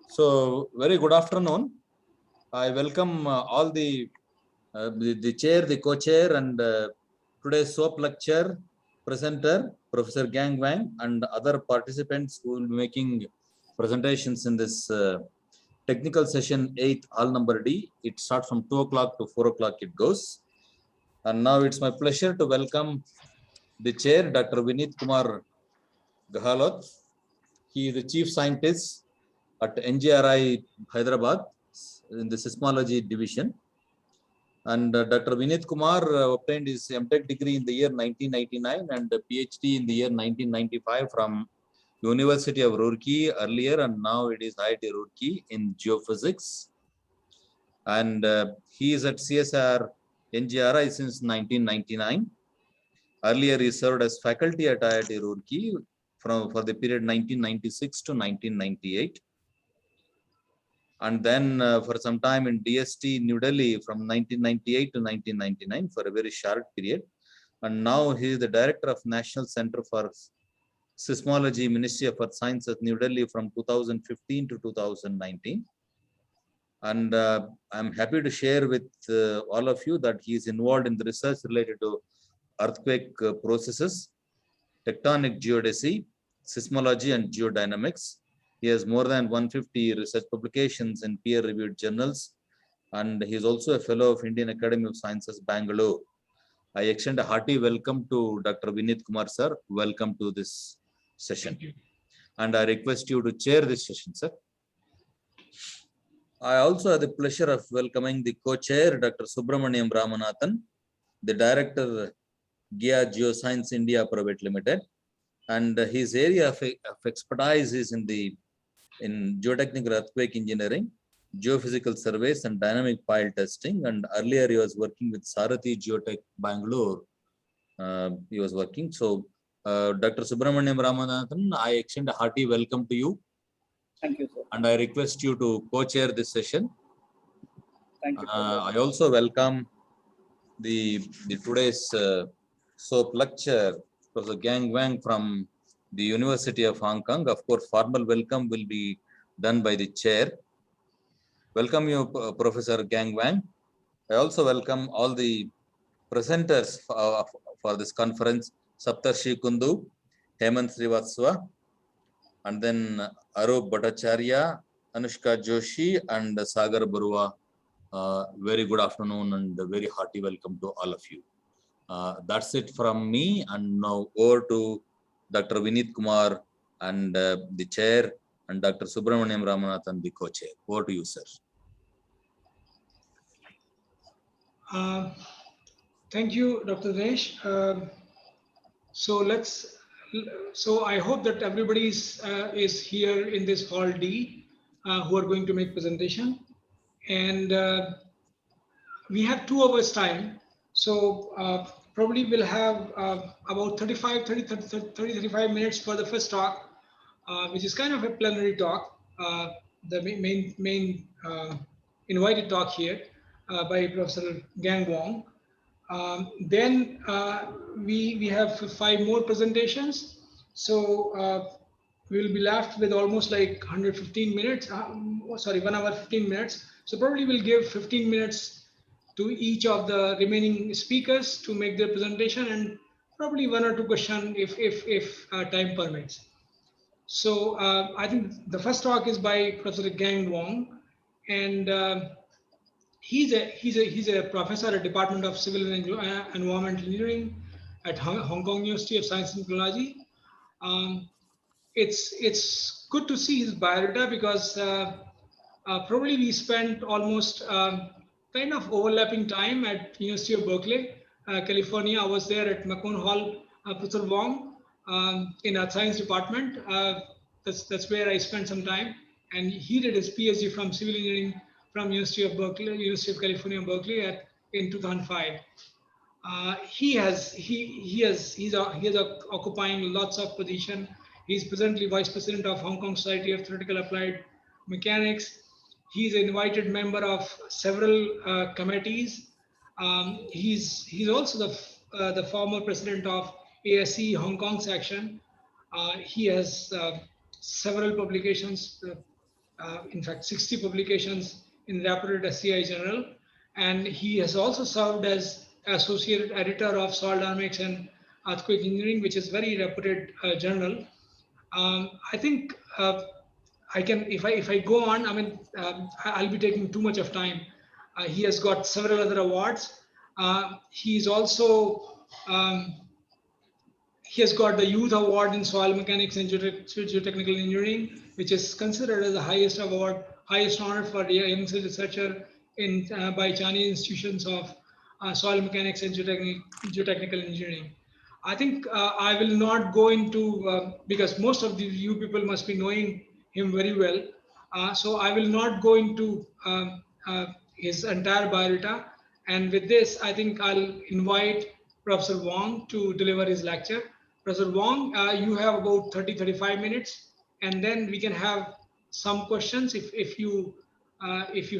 So, very good afternoon. I welcome all the chair, the co-chair, and today's SOAP lecture presenter, Professor Gang Wang, and other participants who will be making presentations in this technical session 8, all number D. It starts from 2 o'clock to 4 o'clock it goes. And now it's my pleasure to welcome the chair, Dr. Vineet Kumar Gahalot. He is the chief scientist at NGRI Hyderabad in the seismology division. And Dr. Vineet Kumar obtained his MTech degree in the year 1999 and a PhD in the year 1995 from University of Roorkee earlier, and now it is I.I.T. Roorkee in geophysics. And he is at CSR NGRI since 1999. Earlier, he served as faculty at I.I.T. Roorkee for the period 1996 to 1998. And then for some time in DST New Delhi from 1998 to 1999 for a very short period. And now he is the director of National Center for Seismology, Ministry of Earth Science at New Delhi from 2015 to 2019. And I'm happy to share with all of you that he is involved in the research related to earthquake processes, tectonic geodesy, seismology, and geodynamics. He has more than 150 research publications in peer-reviewed journals, and he is also a fellow of Indian Academy of Sciences, Bengaluru. I extend a hearty welcome to Dr. Vineet Kumar, sir. Welcome to this session. And I request you to chair this session, sir. I also have the pleasure of welcoming the co-chair, Dr. Subramaniam Ramanathan, the director, GIA Geoscience India Private Limited. And his area of expertise is in geotechnical earthquake engineering, geophysical surveys, and dynamic pile testing. And earlier he was working with Sarathi Geotech Bangalore. He was working. So, Dr. Subramaniam Ramanathan, I extend a hearty welcome to you. Thank you, sir. And I request you to co-chair this session. Thank you. I also welcome the today's SOAP lecture, Professor Gang Wang from the University of Hong Kong. Of course, formal welcome will be done by the chair. Welcome you, Professor Gang Wang. I also welcome all the presenters for this conference, Saptarshi Kundu, Hemant Srivastava, and then Arup Bhattacharya, Anushka Joshi, and Sagar Barua. Very good afternoon and a very hearty welcome to all of you. That's it from me, and now over to Dr. Vineet Kumar and the chair, and Dr. Subramaniam Ramanathan, the co-chair. Over to you, sir. Thank you, Dr. Dinesh. So I hope that everybody is here in this hall D who are going to make presentation, and we have 2 hours time. So probably we'll have about 35 minutes for the first talk, which is kind of a plenary talk, the main invited talk here by Professor Gang Wang. Then we have 5 more presentations. So we will be left with almost like 115 minutes, 1 hour 15 minutes. So probably we'll give 15 minutes to each of the remaining speakers to make their presentation, and probably 1 or 2 questions if time permits. So I think the first talk is by Professor Gang Wang, and he's a professor at Department of Civil and Environmental Engineering at Hong Kong University of Science and Technology. It's good to see his biodata because probably we spent almost kind of overlapping time at University of Berkeley, California. I was there at McCone Hall, Professor Wang in our science department. That's where I spent some time, and he did his PhD from civil engineering from University of Berkeley, University of California, Berkeley in 2005. He's occupying lots of position. He's presently vice president of Hong Kong Society of Theoretical Applied Mechanics. He's an invited member of several committees. He's also the former president of I.I.Sc Hong Kong section. He has several publications in fact, 60 publications in reputed SCI journal. And he has also served as associate editor of soil dynamics and earthquake engineering, which is very reputed journal. I think I can, if I go on, I mean, I'll be taking too much of time. He has got several other awards. He's also he has got the Youth Award in Soil Mechanics and Geotechnical Engineering, which is considered as the highest award, highest honor for a young researcher in by Chinese institutions of soil mechanics and geotechnical engineering. I think I will not go into because most of you people must be knowing him very well. So I will not go into his entire biodata. And with this, I think I'll invite Professor Wong to deliver his lecture. Professor Wong, you have about 35 minutes, and then we can have some questions if you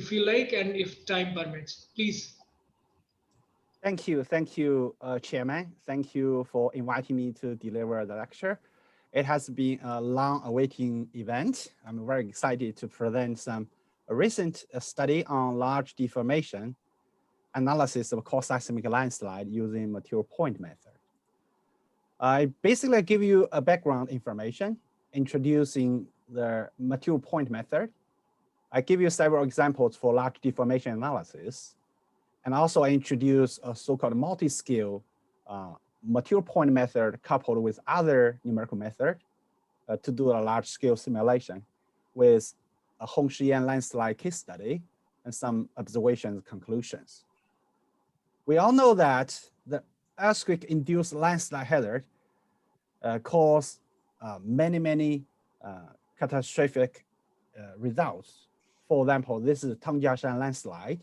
feel like and if time permits. Please. Thank you, Chairman. Thank you for inviting me to deliver the lecture. It has been a long-awaiting event. I'm very excited to present some recent study on large deformation analysis of core seismic landslide using material point method. I basically give you a background information, introducing the material point method. I give you several examples for large deformation analysis. And also I introduce a so-called multi-scale material point method coupled with other numerical method to do a large-scale simulation with a Hongshiyan landslide case study and some observations conclusions. We all know that the earthquake-induced landslide hazard cause many catastrophic results. For example, this is Tangjiashan landslide,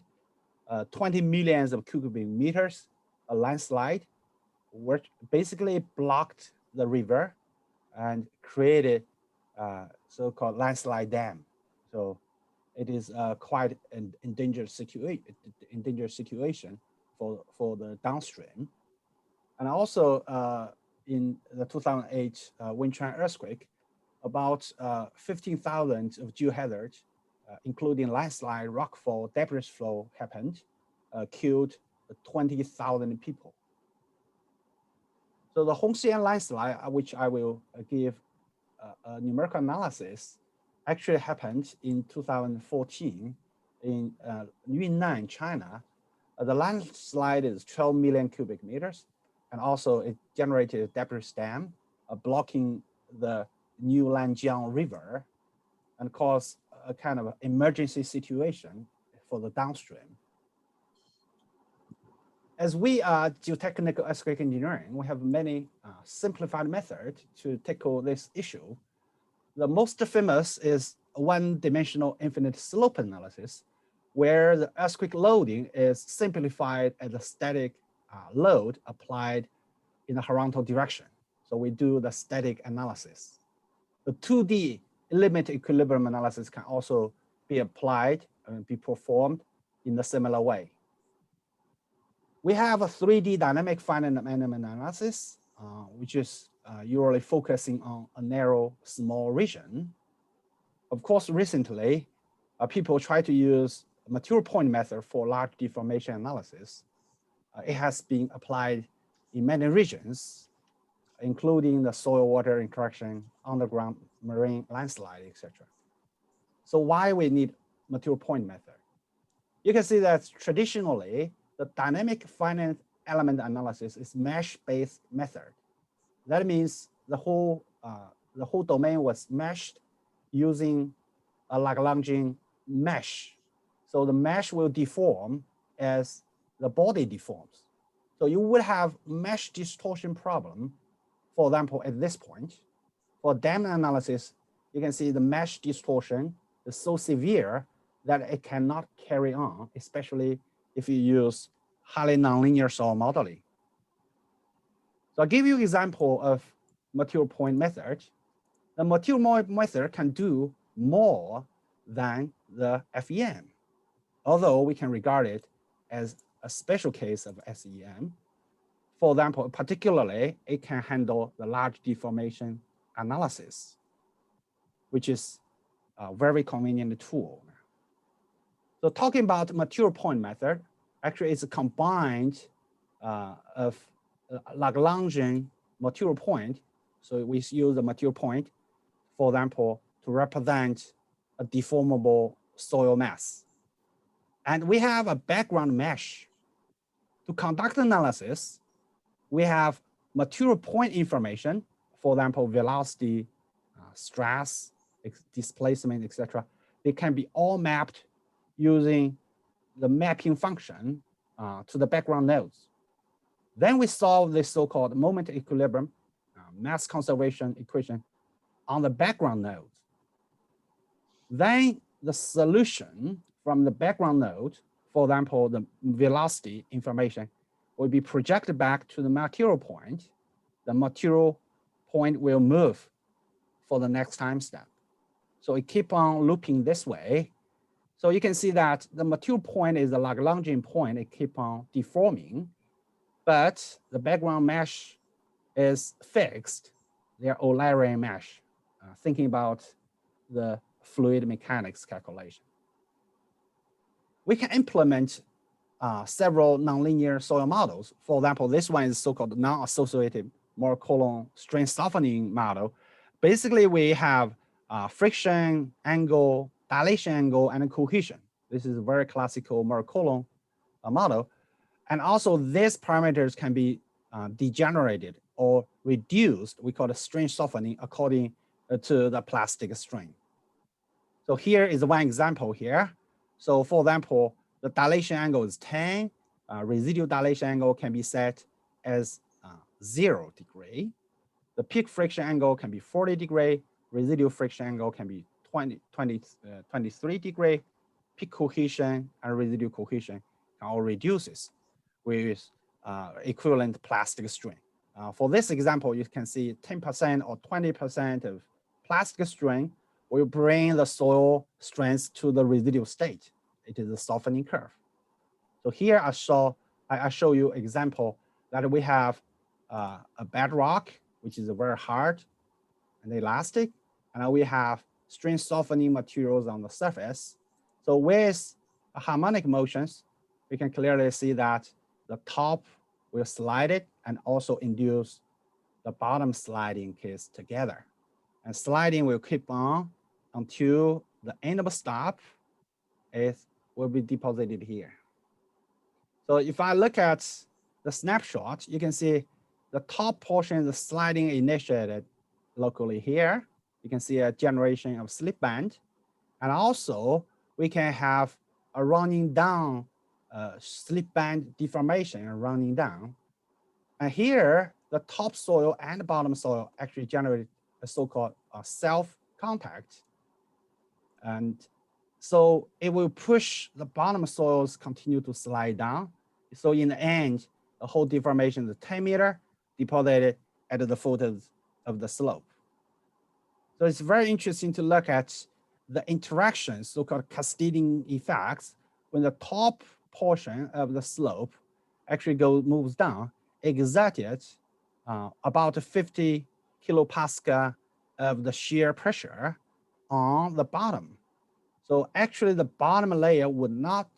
20 millions of cubic meters, a landslide, which basically blocked the river and created so-called landslide dam. So it is quite an endangered situation for the downstream. And also in the 2008 Wenchuan earthquake, about 15,000 of geohazards, including landslide, rockfall, debris flow happened, killed 20,000 people. So the Hongshiyan landslide, which I will give a numerical analysis, actually happened in 2014 in Yunnan, China. The landslide is 12 million cubic meters, and also it generated a debris dam blocking the New Lanjiang River and caused a kind of emergency situation for the downstream. As we are geotechnical earthquake engineering, we have many simplified methods to tackle this issue. The most famous is one-dimensional infinite slope analysis, where the earthquake loading is simplified as a static load applied in a horizontal direction. So we do the static analysis. The 2D limit equilibrium analysis can also be applied and be performed in a similar way. We have a 3D dynamic finite element analysis, which is usually focusing on a narrow, small region. Of course, recently, people try to use a material point method for large deformation analysis. It has been applied in many regions, including the soil-water interaction, underground marine landslide, etc. So why we need material point method? You can see that traditionally, the dynamic finite element analysis is mesh-based method. That means the whole domain was meshed using a Lagrangian mesh. So the mesh will deform as the body deforms. So you will have mesh distortion problem, for example, at this point. For dam analysis, you can see the mesh distortion is so severe that it cannot carry on, especially if you use highly nonlinear soil modeling. So I'll give you an example of material point method. The material method can do more than the FEM, although we can regard it as a special case of SEM. For example, particularly, it can handle the large deformation analysis, which is a very convenient tool. So talking about material point method, actually it's a combined of Lagrangian material point. So we use the material point, for example, to represent a deformable soil mass. And we have a background mesh. To conduct analysis, we have material point information, for example, velocity, stress, displacement, etc. They can be all mapped using the mapping function to the background nodes. Then we solve this so-called moment equilibrium mass conservation equation on the background nodes. Then the solution from the background node, for example, the velocity information, will be projected back to the material point. The material point will move for the next time step. So it keep on looping this way. So you can see that the material point is a Lagrangian point. It keep on deforming, but the background mesh is fixed. They're Eulerian mesh, thinking about the fluid mechanics calculation. We can implement several nonlinear soil models. For example, this one is so-called non-associated Mohr-Coulomb strain softening model. Basically, we have friction angle, dilation angle, and cohesion. This is a very classical Mohr-Coulomb model. And also these parameters can be degenerated or reduced. We call it strain softening according to the plastic strain. So here is one example here. So for example, the dilation angle is 10. Residual dilation angle can be set as 0 degree. The peak friction angle can be 40 degree. Residual friction angle can be 23 degree. Peak cohesion and residual cohesion can all reduces with equivalent plastic strain. For this example, you can see 10% or 20% of plastic strain will bring the soil strength to the residual state. It is a softening curve. So here I show you example that we have a bedrock, which is very hard and elastic, and we have strain softening materials on the surface. So with harmonic motions, we can clearly see that the top will slide it and also induce the bottom sliding case together. And sliding will keep on until the end of a stop will be deposited here. So if I look at the snapshot, you can see the top portion is sliding initiated locally here. You can see a generation of slip band. And also we can have a running down slip band deformation and running down. And here, the top soil and the bottom soil actually generate a so-called self-contact. And so it will push the bottom soils continue to slide down. So in the end, the whole deformation is 10 meter deposited at the foot of the slope. So it's very interesting to look at the interactions, so-called cascading effects, when the top portion of the slope actually moves down, exerted about 50 kilopascal of the shear pressure on the bottom. So actually the bottom layer would not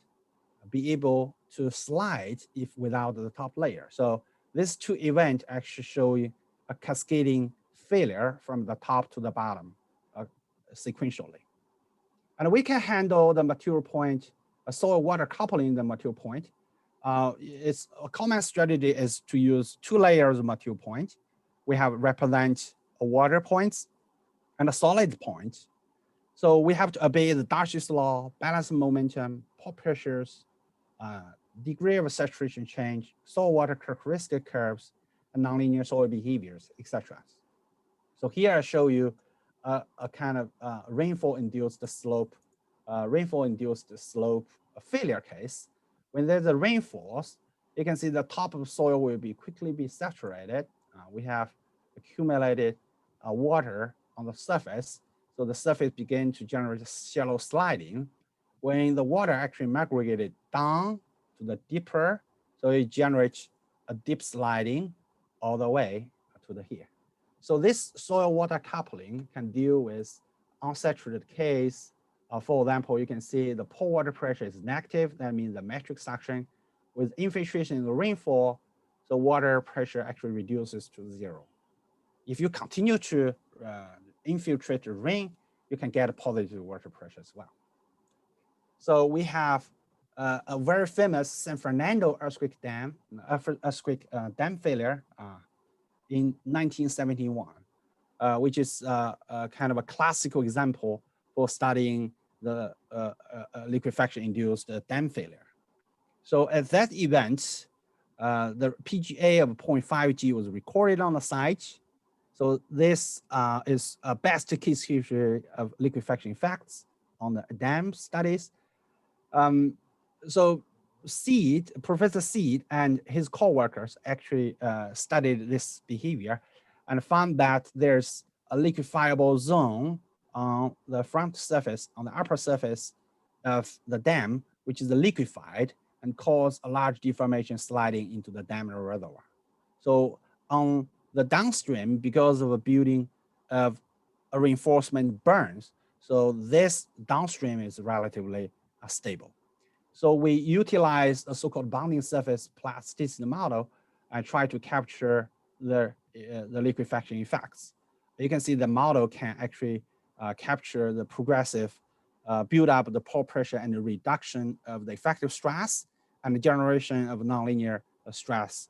be able to slide if without the top layer. So these two events actually show you a cascading failure from the top to the bottom sequentially. And we can handle the material point, soil water coupling the material point. It's a common strategy is to use 2 layers of material point. We have represent a water points and a solid point. So we have to obey the Darcy's law, balance momentum, pore pressures, degree of saturation change, soil water characteristic curves, and nonlinear soil behaviors, etc. So here I show you a kind of rainfall-induced slope failure case. When there's a rainfall, you can see the top of the soil will quickly be saturated. We have accumulated water on the surface. So the surface begins to generate shallow sliding. When the water actually migrated down to the deeper, so it generates a deep sliding all the way to the here. So this soil water coupling can deal with unsaturated case, for example, you can see the pore water pressure is negative. That means the metric suction. With infiltration in the rainfall, the water pressure actually reduces to 0. If you continue to infiltrate the rain, you can get a positive water pressure as well. So we have a very famous San Fernando earthquake dam failure in 1971, which is kind of a classical example for studying the liquefaction-induced dam failure. So at that event, the PGA of 0.5 G was recorded on the site. So this is a best case history of liquefaction effects on the dam studies. So Professor Seed and his co-workers actually studied this behavior and found that there's a liquefiable zone on the front surface, on the upper surface of the dam, which is liquefied and cause a large deformation sliding into the dam reservoir. So on the downstream, because of a building of a reinforcement burns, so this downstream is relatively stable. So we utilize a so-called bounding surface plasticity model and try to capture the liquefaction effects. You can see the model can actually capture the progressive build up of the pore pressure and the reduction of the effective stress and the generation of nonlinear stress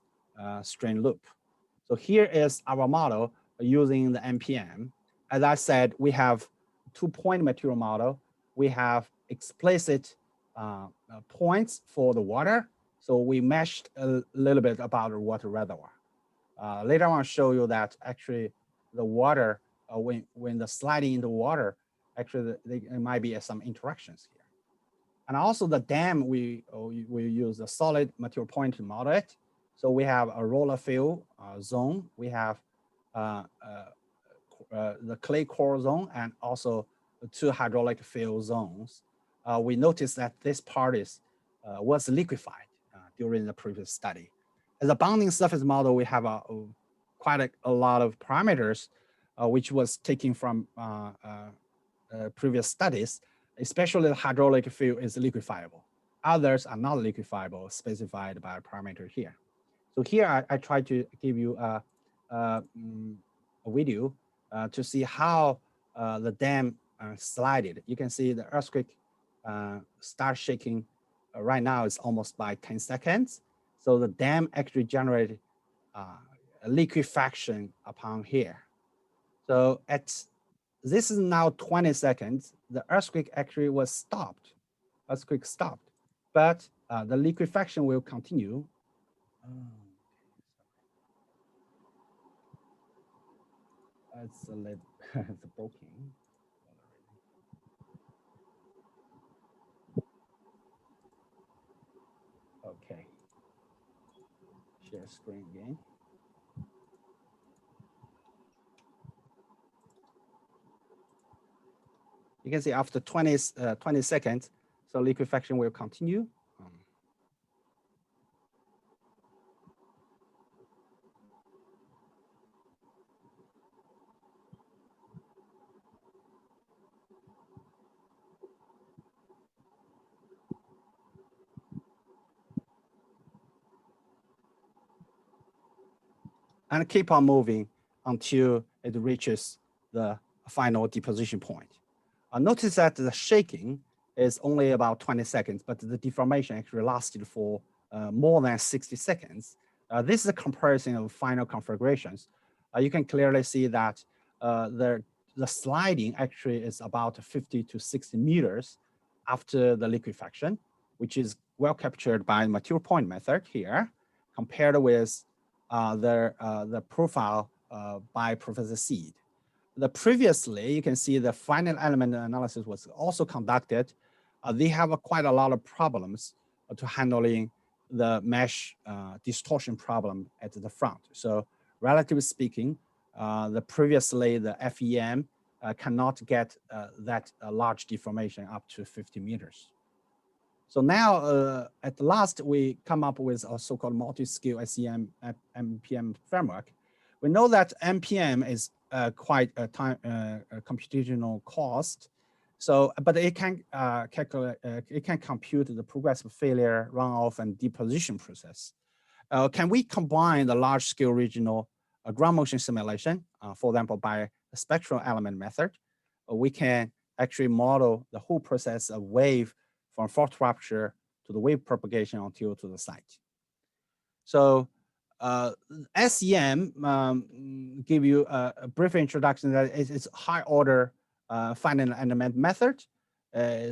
strain loop. So here is our model using the MPM. As I said, we have 2-point material model. We have explicit points for the water. So we meshed a little bit about the water reservoir. Later on, I'll show you that actually the water, when the sliding into water, actually there might be some interactions here. And also the dam, we use a solid material point to model it. So we have a roller fill zone. We have the clay core zone and also 2 hydraulic fill zones. We noticed that this part was liquefied during the previous study. As a bounding surface model, we have quite a lot of parameters, which was taken from previous studies, especially the hydraulic fill is liquefiable. Others are not liquefiable, specified by a parameter here. So here I try to give you a video to see how the dam slided. You can see the earthquake start shaking right now is almost by 10 seconds. So the dam actually generated a liquefaction upon here. So this is now 20 seconds. The earthquake actually was stopped. Earthquake stopped, but the liquefaction will continue. It's a little, it's broken. Okay. Share screen again. You can see after 20 seconds, so liquefaction will continue. And keep on moving until it reaches the final deposition point. Notice that the shaking is only about 20 seconds, but the deformation actually lasted for more than 60 seconds. This is a comparison of final configurations. You can clearly see that the sliding actually is about 50 to 60 meters after the liquefaction, which is well captured by the material point method here, compared with the profile by Professor Seed. Previously, you can see the final element analysis was also conducted. They have quite a lot of problems to handling the mesh distortion problem at the front. So relatively speaking, previously the FEM cannot get that large deformation up to 50 meters. So now at last, we come up with a so-called multi-scale SEM MPM framework. We know that MPM is quite a time computational cost. So, but it can calculate, it can compute the progressive failure, runoff, and deposition process. Can we combine the large-scale regional ground motion simulation, for example, by the spectral element method? We can actually model the whole process of wave from fault rupture to the wave propagation until to the site. So SEM give you a brief introduction that it's high order finite element method.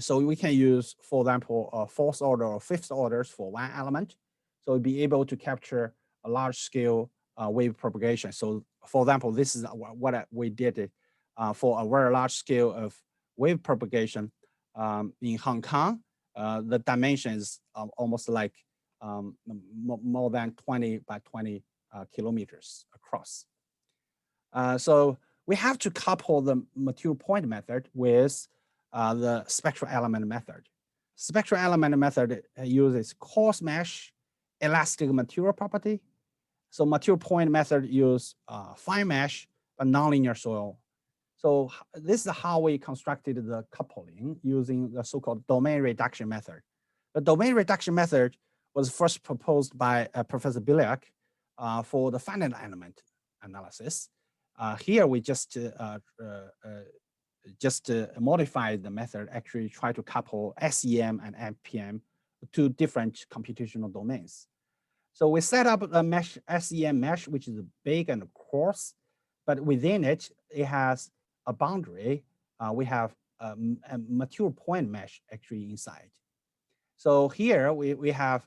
So we can use, for example, fourth order or fifth orders for one element. So we'll be able to capture a large scale wave propagation. So for example, this is what we did for a very large scale of wave propagation in Hong Kong. The dimension is almost like more than 20 by 20 kilometers across. So we have to couple the material point method with the spectral element method. Spectral element method uses coarse mesh, elastic material property. So material point method use fine mesh, but nonlinear soil. So this is how we constructed the coupling using the so-called domain reduction method. The domain reduction method was first proposed by Professor Biliak for the finite element analysis. Here we just modified the method, actually try to couple SEM and MPM to different computational domains. So we set up a mesh, SEM mesh, which is big and coarse, but within it, it has a boundary. We have a material point mesh actually inside. So here we have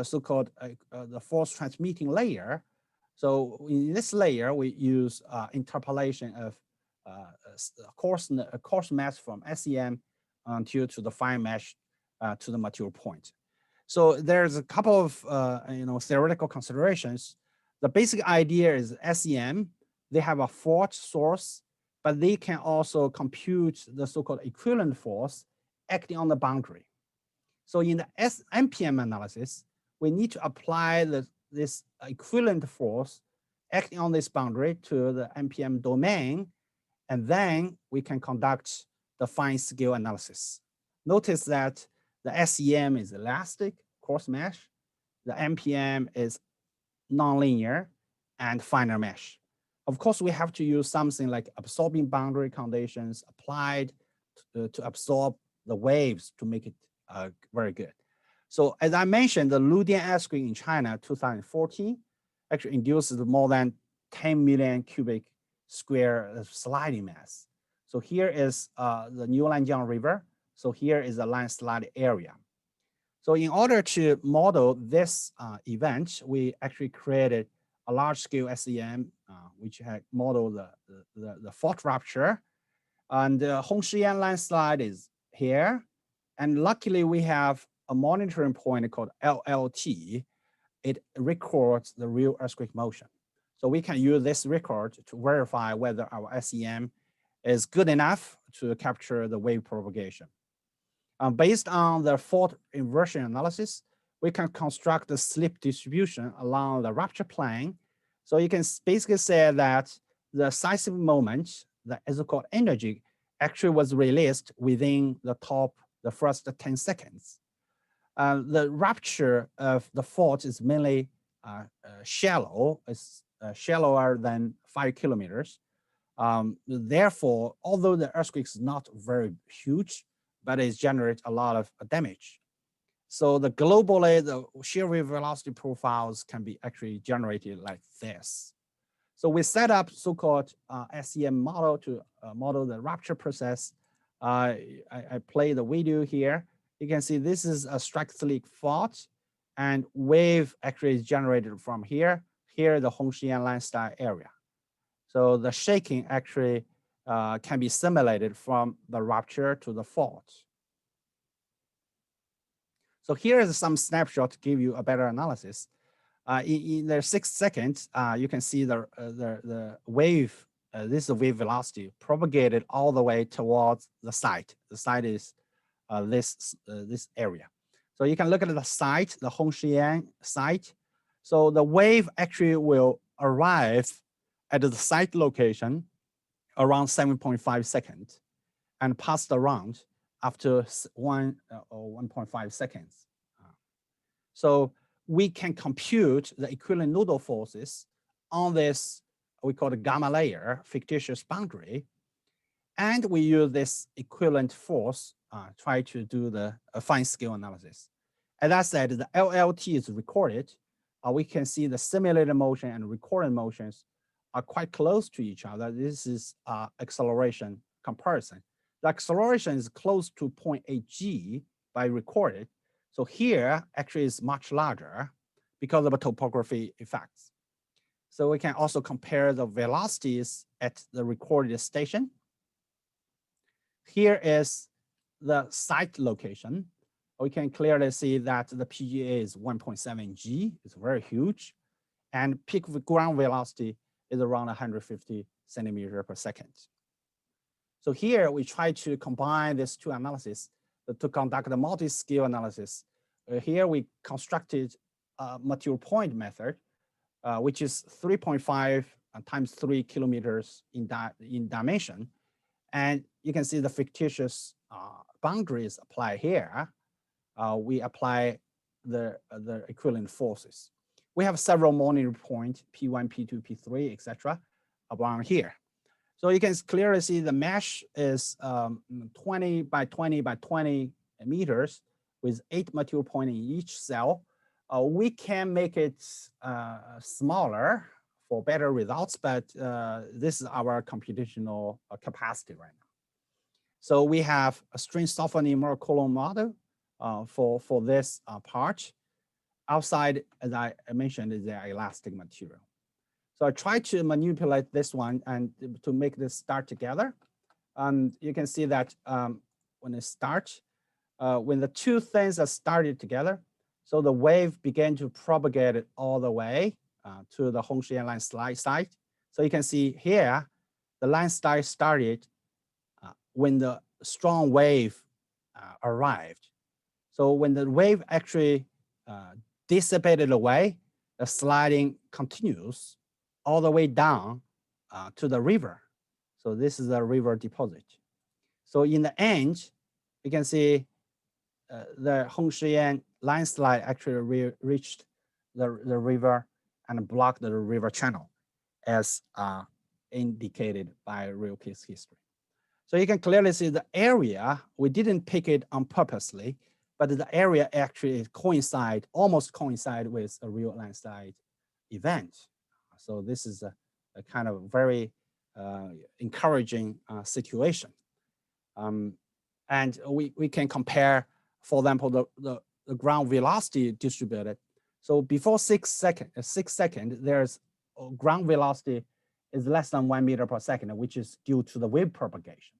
so-called the force transmitting layer. So in this layer, we use interpolation of coarse mesh from SEM until to the fine mesh to the material point. So there's a couple of theoretical considerations. The basic idea is SEM, they have a fault source, but they can also compute the so-called equivalent force acting on the boundary. So in the MPM analysis, we need to apply this equivalent force acting on this boundary to the MPM domain, and then we can conduct the fine scale analysis. Notice that the SEM is elastic, coarse mesh. The MPM is nonlinear and finer mesh. Of course, we have to use something like absorbing boundary conditions applied to absorb the waves to make it very good. So as I mentioned, the Ludian earthquake in China, 2014, actually induces more than 10 million cubic square of sliding mass. So here is the New Lanjiang River. So here is the landslide area. So in order to model this event, we actually created a large-scale SEM, which had modeled the fault rupture. And the Hongshiyan landslide is here. And luckily, we have a monitoring point called LLT. It records the real earthquake motion. So we can use this record to verify whether our SEM is good enough to capture the wave propagation. Based on the fault inversion analysis, we can construct the slip distribution along the rupture plane. So you can basically say that the seismic moment, the so-called energy, actually was released within the first 10 seconds. The rupture of the fault is mainly shallow. It's shallower than 5 kilometers. Therefore, although the earthquake is not very huge, but it generates a lot of damage. So globally, the shear wave velocity profiles can be actually generated like this. So we set up so-called SEM model to model the rupture process. I play the video here. You can see this is a strike slip fault, and wave actually is generated from here. Here, the Hongshiyan landslide area. So the shaking actually can be simulated from the rupture to the fault. So here is some snapshot to give you a better analysis. In the 6 seconds, you can see the wave, this is wave velocity propagated all the way towards the site. The site is this area. So you can look at the site, the Hongshiyan site. So the wave actually will arrive at the site location around 7.5 seconds and passed around after 1 or 1.5 seconds. So we can compute the equivalent nodal forces on this, we call the gamma layer, fictitious boundary. And we use this equivalent force, try to do the fine scale analysis. As I said, the LLT is recorded. We can see the simulated motion and recorded motions are quite close to each other. This is acceleration comparison. The acceleration is close to 0.8 g by recorded. So here actually is much larger because of the topography effects. So we can also compare the velocities at the recorded station. Here is the site location. We can clearly see that the PGA is 1.7 g, it's very huge. And peak ground velocity is around 150 centimeters per second. So here we try to combine these two analyses to conduct the multi-scale analysis. Here we constructed a material point method, which is 3.5 times 3 kilometers in dimension. And you can see the fictitious boundaries apply here. We apply the equivalent forces. We have several monitoring points, P1, P2, P3, etc., around here. So you can clearly see the mesh is 20 by 20 by 20 meters with 8 material points in each cell. We can make it smaller for better results, but this is our computational capacity right now. So we have a string softening Moore-Coulomb model for this part. Outside, as I mentioned, is the elastic material. So I try to manipulate this one and to make this start together. You can see that when it starts, when the two things are started together, so the wave began to propagate it all the way to the Hongshan landslide site. So you can see here, the landslide started when the strong wave arrived. So when the wave actually dissipated away, the sliding continues all the way down to the river. So this is a river deposit. So in the end, you can see the Hongshan landslide actually reached the river and blocked the river channel as indicated by real case history. So you can clearly see the area, we didn't pick it on purposely, but the area actually almost coincide with a real landslide event. So this is a kind of very encouraging situation. And we can compare, for example, the ground velocity distributed. So before 6 seconds, there's ground velocity is less than 1 meter per second, which is due to the wave propagation.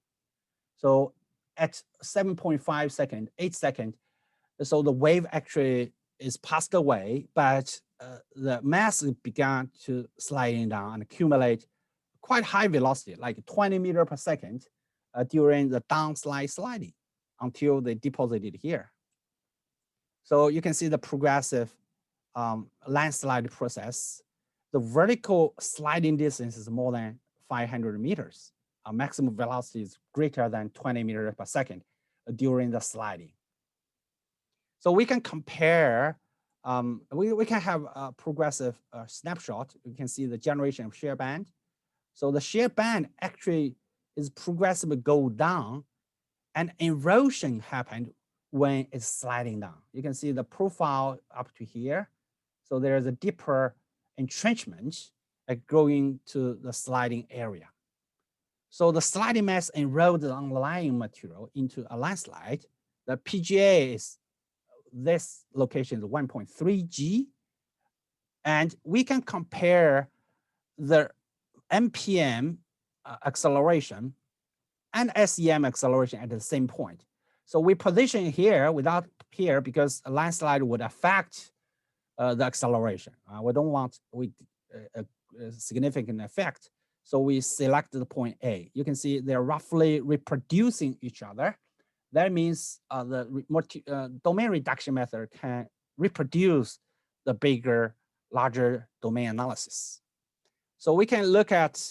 So at 7.5 seconds, 8 seconds, so the wave actually is passed away, but the mass began to sliding down and accumulate quite high velocity, like 20 meters per second during the downslide sliding until they deposited here. So you can see the progressive landslide process. The vertical sliding distance is more than 500 meters. Maximum velocity is greater than 20 meters per second during the sliding. So we can compare, we can have a progressive snapshot. You can see the generation of shear band. So the shear band actually is progressively go down, and erosion happened when it's sliding down. You can see the profile up to here. So there's a deeper entrenchment going to the sliding area. So the sliding mass erodes the underlying material into a landslide. The PGA is this location is 1.3 g, and we can compare the MPM acceleration and SEM acceleration at the same point. So we position here without here because a landslide would affect the acceleration. We don't want a significant effect. So we select the point A. You can see they're roughly reproducing each other. That means the domain reduction method can reproduce the larger domain analysis. So we can look at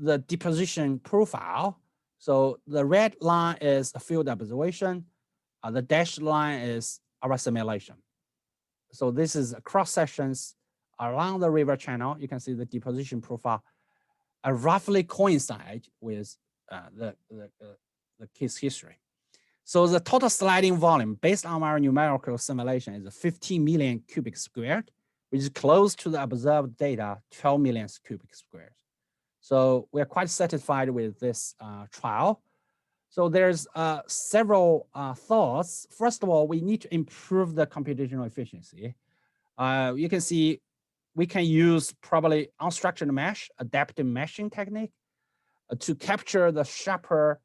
the deposition profile. So the red line is a field observation. The dashed line is our simulation. So this is cross sections along the river channel. You can see the deposition profile roughly coincide with the case history. So the total sliding volume based on our numerical simulation is 15 million cubic squared, which is close to the observed data, 12 million cubic squared. So we're quite satisfied with this trial. So there's several thoughts. First of all, we need to improve the computational efficiency. You can see we can use probably unstructured mesh, adaptive meshing technique to capture the sharper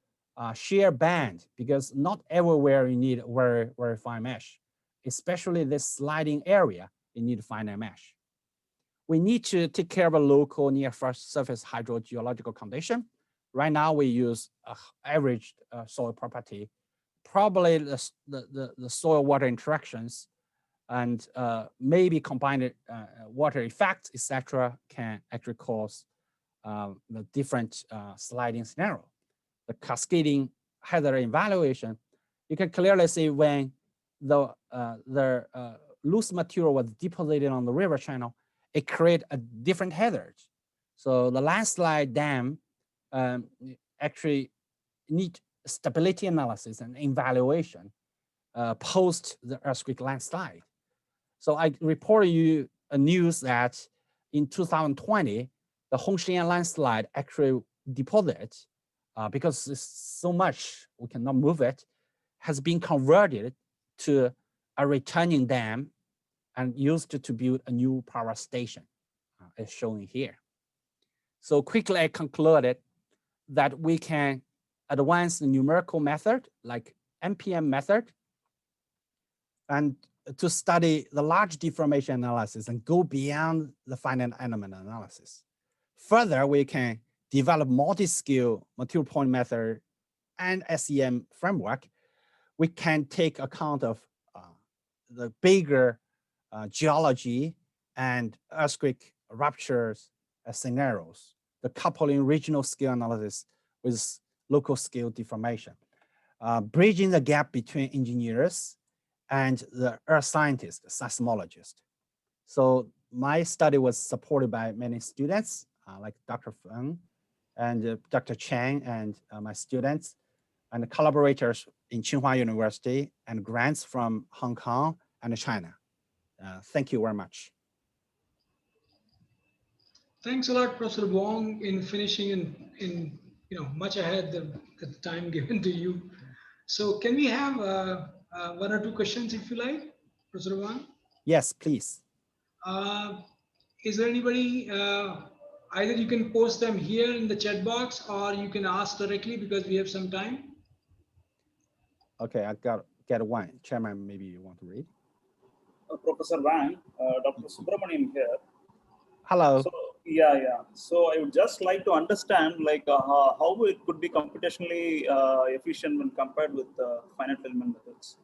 shear band, because not everywhere you need very, very fine mesh, especially this sliding area, you need finite mesh. We need to take care of a local near surface hydrogeological condition. Right now we use average soil property, probably the soil water interactions and maybe combined water effects, etc., can actually cause the different sliding scenario. The cascading hazard evaluation, you can clearly see when the loose material was deposited on the river channel, it created a different hazard. So the landslide dam actually need stability analysis and evaluation post the earthquake landslide. So I report you a news that in 2020, the Hongshan landslide actually deposit, because it's so much, we cannot move it, has been converted to a returning dam and used to build a new power station, as shown here. So quickly I concluded that we can advance the numerical method like MPM method and to study the large deformation analysis and go beyond the finite element analysis. Further, we can develop multi-scale material point method and SEM framework. We can take account of the bigger geology and earthquake ruptures scenarios, the coupling regional scale analysis with local scale deformation, bridging the gap between engineers and the earth scientist, seismologist. So my study was supported by many students like Dr. Feng and Dr. Chang and my students and collaborators in Tsinghua University and grants from Hong Kong and China. Thank you very much. Thanks a lot, Professor Wong, in finishing in much ahead of the time given to you. So can we have one or two questions if you like, Professor Wong? Yes, please. Is there anybody, either you can post them here in the chat box or you can ask directly because we have some time. Okay, I get one. Chairman, maybe you want to read? Professor Wang, Dr. Subramanian here. Hello. So, yeah. So I would just like to understand how it could be computationally efficient when compared with finite element methods.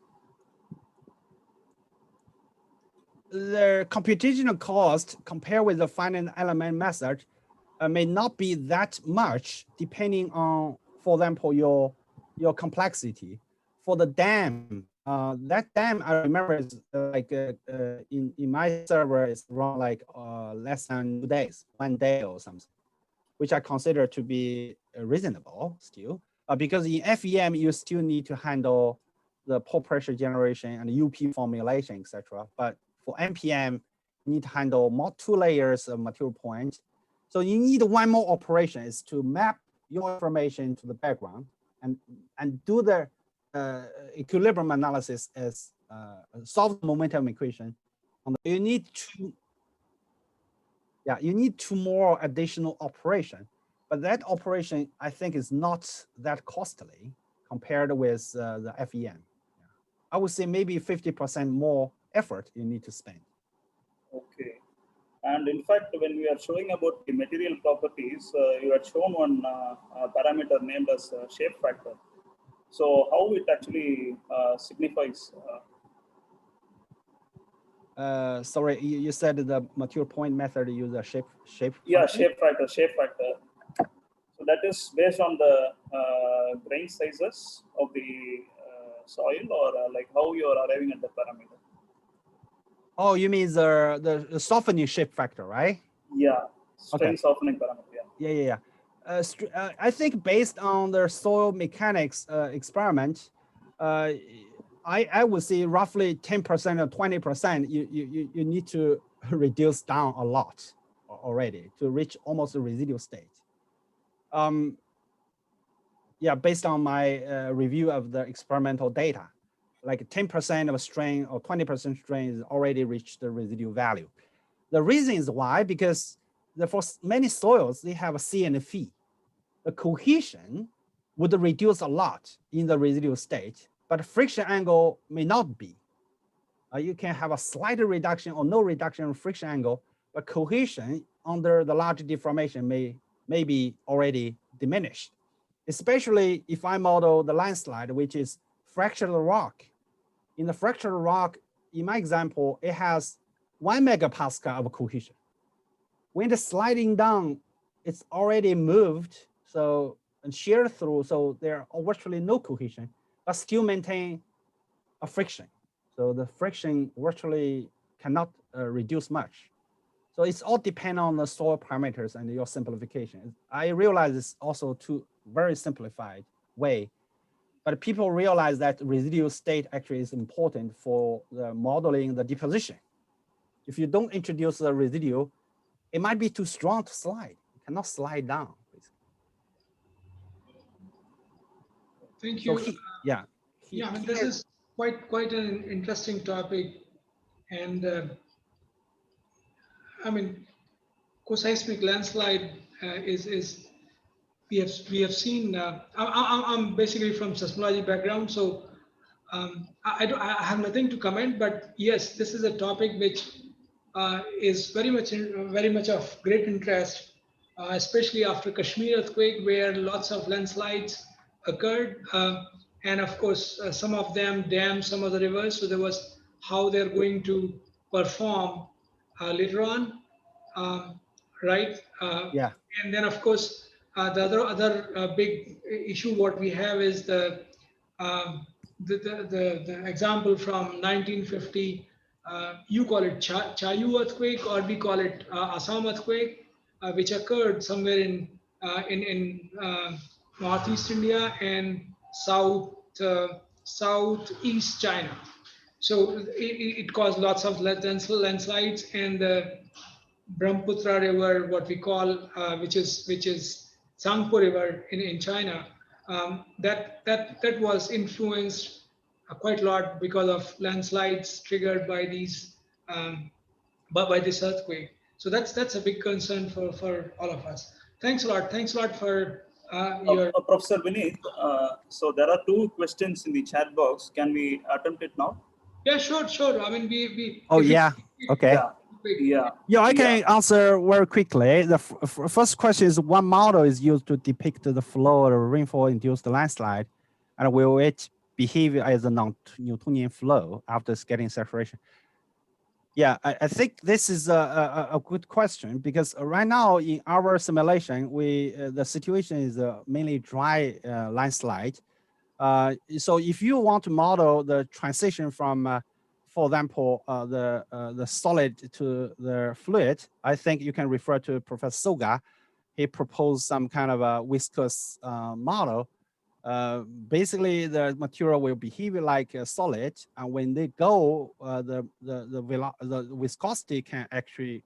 The computational cost compared with the finite element method may not be that much depending on, for example, your complexity. For the dam, that dam I remember is like in my server is around like less than 2 days, 1 day or something, which I consider to be reasonable still, because in FEM you still need to handle the pore pressure generation and UP formulation, etc. But for MPM, you need to handle 2 layers of material points. So you need one more operation is to map your information to the background and do the equilibrium analysis as solve the momentum equation. You need two more additional operation, but that operation I think is not that costly compared with the FEM. I would say maybe 50% more effort you need to spend. Okay. And in fact, when we are showing about the material properties, you had shown one parameter named as shape factor. So how it actually signifies? Sorry, you said the material point method use a shape. Yeah, function? shape factor. that is based on the grain sizes of the soil, or like how you are arriving at the parameter? Oh, you mean the softening shape factor, right? Yeah, strain Okay. softening parameter. Yeah. Yeah. I think based on the soil mechanics experiment, I would say roughly 10% or 20%. You need to reduce down a lot already to reach almost a residual state. Yeah, based on my review of the experimental data, like 10% of strain or 20% strain is already reached the residual value. The reason is why, because for many soils, they have a C and a phi. The cohesion would reduce a lot in the residual state, but friction angle may not be. You can have a slight reduction or no reduction in friction angle, but cohesion under the large deformation may be already diminished, especially if I model the landslide, which is fractured rock. In the fractured rock, in my example, it has 1 megapascal of cohesion. When the sliding down, it's already moved, so and shear through, so there are virtually no cohesion, but still maintain a friction. So the friction virtually cannot reduce much. So it's all depend on the soil parameters and your simplification. I realize it's also too very simplified way, but people realize that residual state actually is important for the modeling the deposition. If you don't introduce the residue, it might be too strong to slide. It cannot slide down. Basically. Thank you. So yeah, I mean, this is quite an interesting topic, and I mean, co-seismic landslide is we have seen. I'm basically from seismology background, so I have nothing to comment. But yes, this is a topic which is very much of great interest, especially after Kashmir earthquake, where lots of landslides occurred, and of course some of them dammed some of the rivers. So there was how they're going to perform later on, right? Yeah. And then of course the other big issue what we have is the example from 1950. You call it Chayu earthquake, or we call it Assam earthquake, which occurred somewhere in northeast India and southeast China. So it caused lots of landslides, and the Brahmaputra River, what we call, which is Tsangpo River in China, that was influenced quite a lot because of landslides triggered by these by this earthquake. So that's a big concern for all of us. Thanks a lot. Thanks a lot for your Professor Vineet. So there are two questions in the chat box. Can we attempt it now? Yeah, sure. I mean, we Oh yeah. Okay. Yeah. I can answer very quickly. The first question is, what model is used to depict the flow or rainfall-induced landslide, and will it behave as a non-Newtonian flow after scattering saturation? Yeah, I think this is a good question, because right now in our simulation, the situation is mainly dry landslide. So if you want to model the transition from for example, the solid to the fluid, I think you can refer to Professor Soga. He proposed some kind of a viscous model. Basically, the material will behave like a solid, and when they go, the viscosity can actually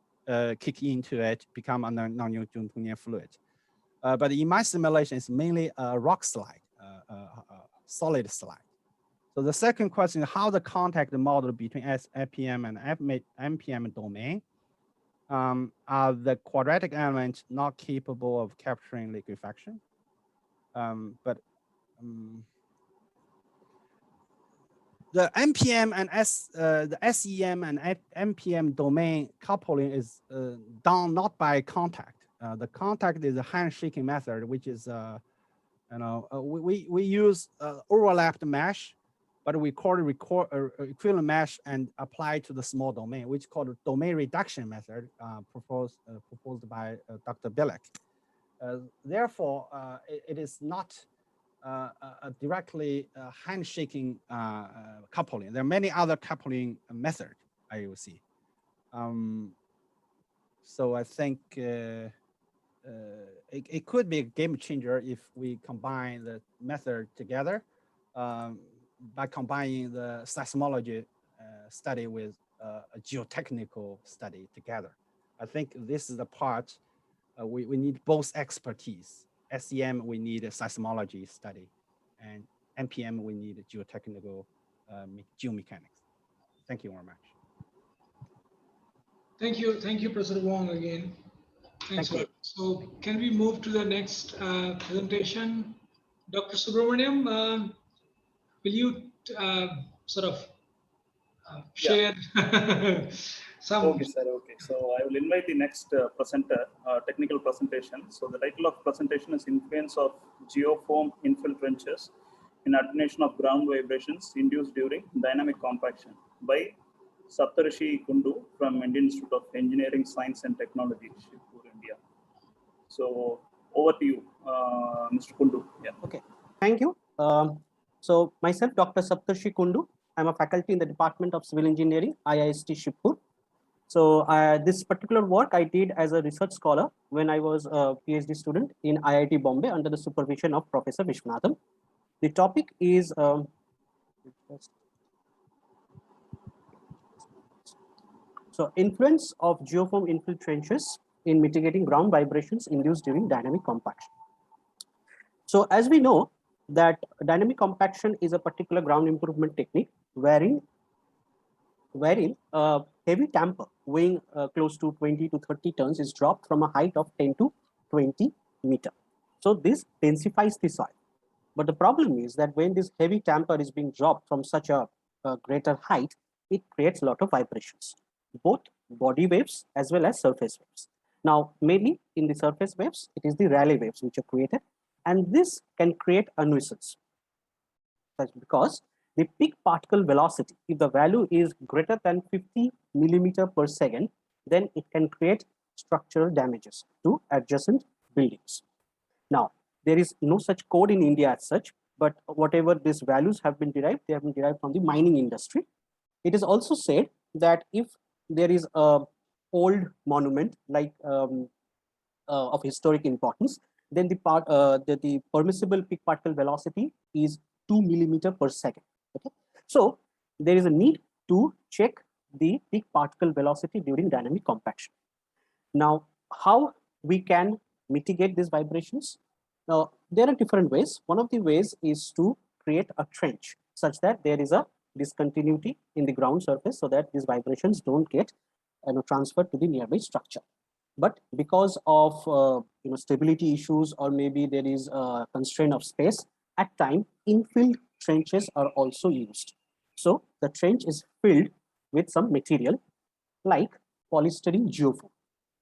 kick into it, become a non-Newtonian fluid. But in my simulation, it's mainly a rock slide, solid slide. So the second question is how the contact model between FPM and MPM domain are the quadratic elements not capable of capturing liquefaction. The MPM and the SEM and MPM domain coupling is done not by contact. The contact is a handshaking method, which is we use overlapped mesh, but we call it equivalent mesh and apply to the small domain, which is called domain reduction method, proposed by Dr. Bilek. Therefore, it is not a directly handshaking coupling. There are many other coupling methods, I will see. So I think it could be a game changer if we combine the method together by combining the seismology study with a geotechnical study together. I think this is the part we need both expertise. SEM, we need a seismology study, and NPM, we need a geotechnical geomechanics. Thank you very much. Thank you, Professor Wong again. Thanks a lot. So can we move to the next presentation? Dr. Subramaniam, will you sort of share some? Okay, sir. Okay. So I will invite the next presenter, technical presentation. So the title of presentation is Influence of Geofoam Infill Trenches in Attenuation of Ground Vibrations Induced During Dynamic Compaction by Saptarishi Kundu from Indian Institute of Engineering, Science and Technology, Shibpur, India. So over to you, Mr. Kundu. Yeah. Okay, thank you. So myself, Dr. Saptarishi Kundu. I'm a faculty in the Department of Civil Engineering, I.I.Sc Shibpur. So this particular work I did as a research scholar when I was a PhD student in IIT Bombay under the supervision of Professor Vishwanathan. The topic is so influence of geofoam infill trenches in mitigating ground vibrations induced during dynamic compaction. So as we know that dynamic compaction is a particular ground improvement technique wherein a heavy tamper weighing close to 20 to 30 tons is dropped from a height of 10 to 20 meter. So this densifies the soil. But the problem is that when this heavy tamper is being dropped from such a greater height, it creates a lot of vibrations, both body waves as well as surface waves. Now, mainly in the surface waves, it is the Rayleigh waves which are created, and this can create a nuisance. That's because the peak particle velocity, if the value is greater than 50 millimeter per second, then it can create structural damages to adjacent buildings. Now, there is no such code in India as such, but whatever these values have been derived, they have been derived from the mining industry. It is also said that if there is a old monument like of historic importance, then the permissible peak particle velocity is 2 millimeter per second. Okay, so there is a need to check the peak particle velocity during dynamic compaction. Now, how we can mitigate these vibrations? Now, there are different ways. One of the ways is to create a trench such that there is a discontinuity in the ground surface so that these vibrations don't get transferred to the nearby structure. But because of stability issues, or maybe there is a constraint of space, at time infilled trenches are also used. So the trench is filled with some material like polystyrene geofoam,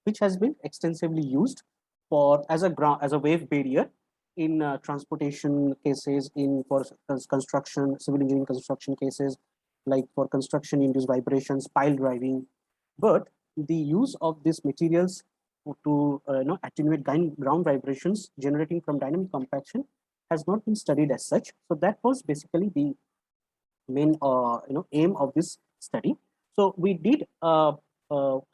which has been extensively used as a wave barrier in transportation cases, for construction, civil engineering construction cases, like for construction induced vibrations, pile driving. But the use of these materials to attenuate ground vibrations generating from dynamic compaction has not been studied as such. So that was basically the main aim of this study. So we did a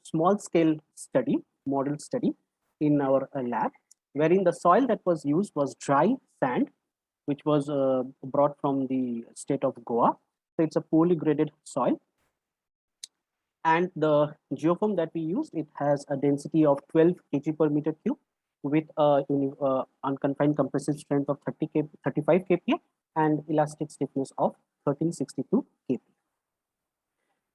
small scale study, model study in our lab, wherein the soil that was used was dry sand, which was brought from the state of Goa. So it's a poorly graded soil. And the geofoam that we used, it has a density of 12 kg per meter cube with unconfined compressive strength of 35 kPa and elastic stiffness of 1362 kPa.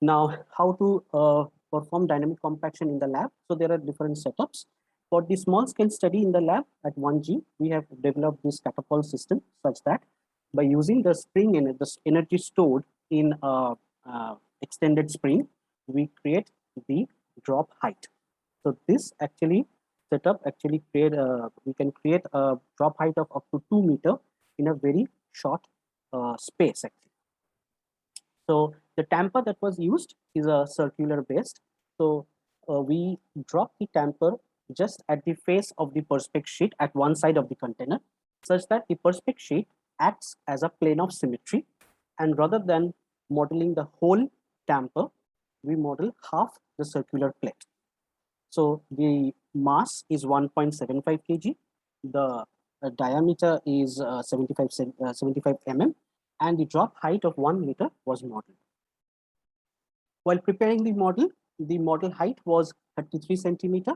Now, how to perform dynamic compaction in the lab? So there are different setups. For the small scale study in the lab at 1G, we have developed this catapult system such that by using the spring and the energy stored in extended spring, we create the drop height. So this actually setup actually we can create a drop height of up to 2 meters in a very short space actually. So the tamper that was used is a circular based. So we drop the tamper just at the face of the perspex sheet at one side of the container, such that the perspex sheet acts as a plane of symmetry, and rather than modeling the whole tamper, we model half the circular plate. So the mass is 1.75 kg, the diameter is 75 mm, and the drop height of 1 meter was modeled. While preparing the model height was 33 centimeter,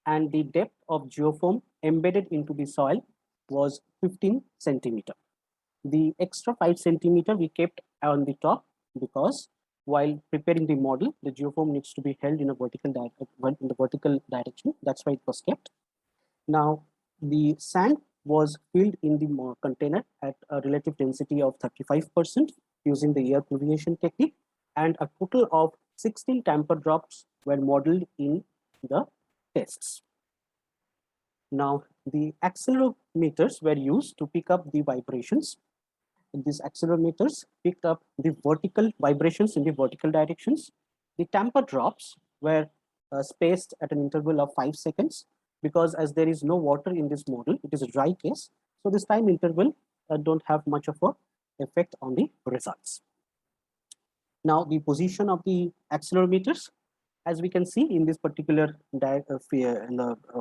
and the depth of geofoam embedded into the soil was 15 centimeter. The extra 5 centimeter we kept on the top because while preparing the model, the geofoam needs to be held in a vertical direction. That's why it was kept. Now, the sand was filled in the container at a relative density of 35% using the air permeation technique, and a total of 16 tamper drops were modeled in the tests. Now, the accelerometers were used to pick up the vibrations. These accelerometers picked up the vertical vibrations in the vertical directions. The tamper drops were spaced at an interval of 5 seconds, because as there is no water in this model, it is a dry case. So this time interval don't have much of a effect on the results. Now, the position of the accelerometers, as we can see in this particular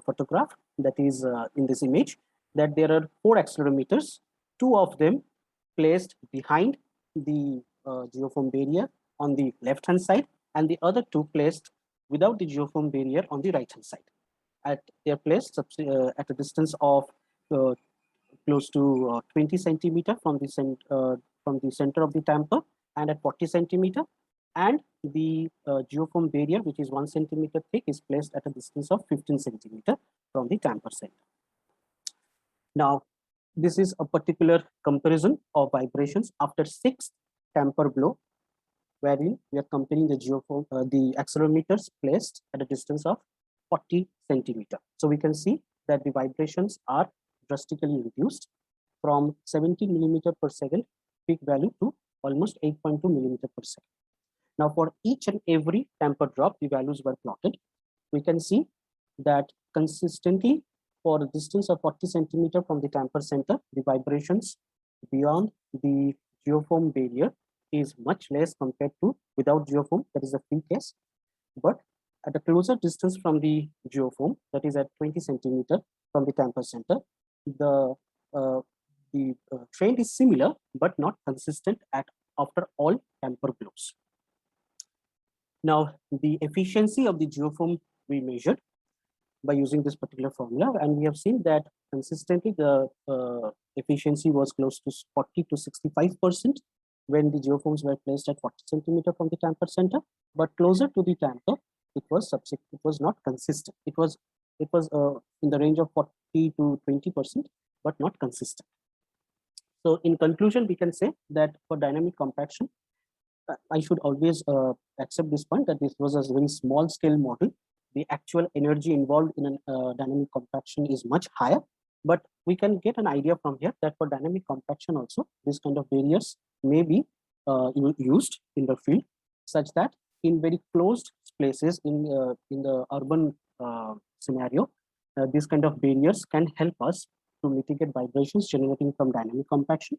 photograph that is in this image, that there are 4 accelerometers, 2 of them placed behind the geofoam barrier on the left hand side, and the other 2 placed without the geofoam barrier on the right hand side. They are placed at a distance of close to 20 centimeter from the center of the tamper, and at 40 centimeter, and the geofoam barrier, which is 1 centimeter thick, is placed at a distance of 15 centimeter from the tamper center. Now, this is a particular comparison of vibrations after 6th tamper blow, wherein we are comparing the geofoam, the accelerometers placed at a distance of 40 centimeter. So we can see that the vibrations are drastically reduced from 70 millimeter per second peak value to almost 8.2 millimeter per second. Now, for each and every tamper drop, the values were plotted. We can see that consistently for a distance of 40 centimeter from the tamper center, the vibrations beyond the geofoam barrier is much less compared to without geofoam, that is a free case. But at a closer distance from the geofoam, that is at 20 centimeter from the tamper center, the trend is similar but not consistent after all tamper blows. Now, the efficiency of the geofoam we measured by using this particular formula, and we have seen that consistently the efficiency was close to 40 to 65% when the geofoams were placed at 40 centimeter from the tamper center, but closer to the tamper, it was not consistent. It was in the range of 40 to 20%, but not consistent. So in conclusion, we can say that for dynamic compaction, I should always accept this point that this was a very small scale model. The actual energy involved in a dynamic compaction is much higher, but we can get an idea from here that for dynamic compaction also, this kind of barriers may be used in the field, such that in very closed places in the urban scenario, these kind of barriers can help us to mitigate vibrations generating from dynamic compaction.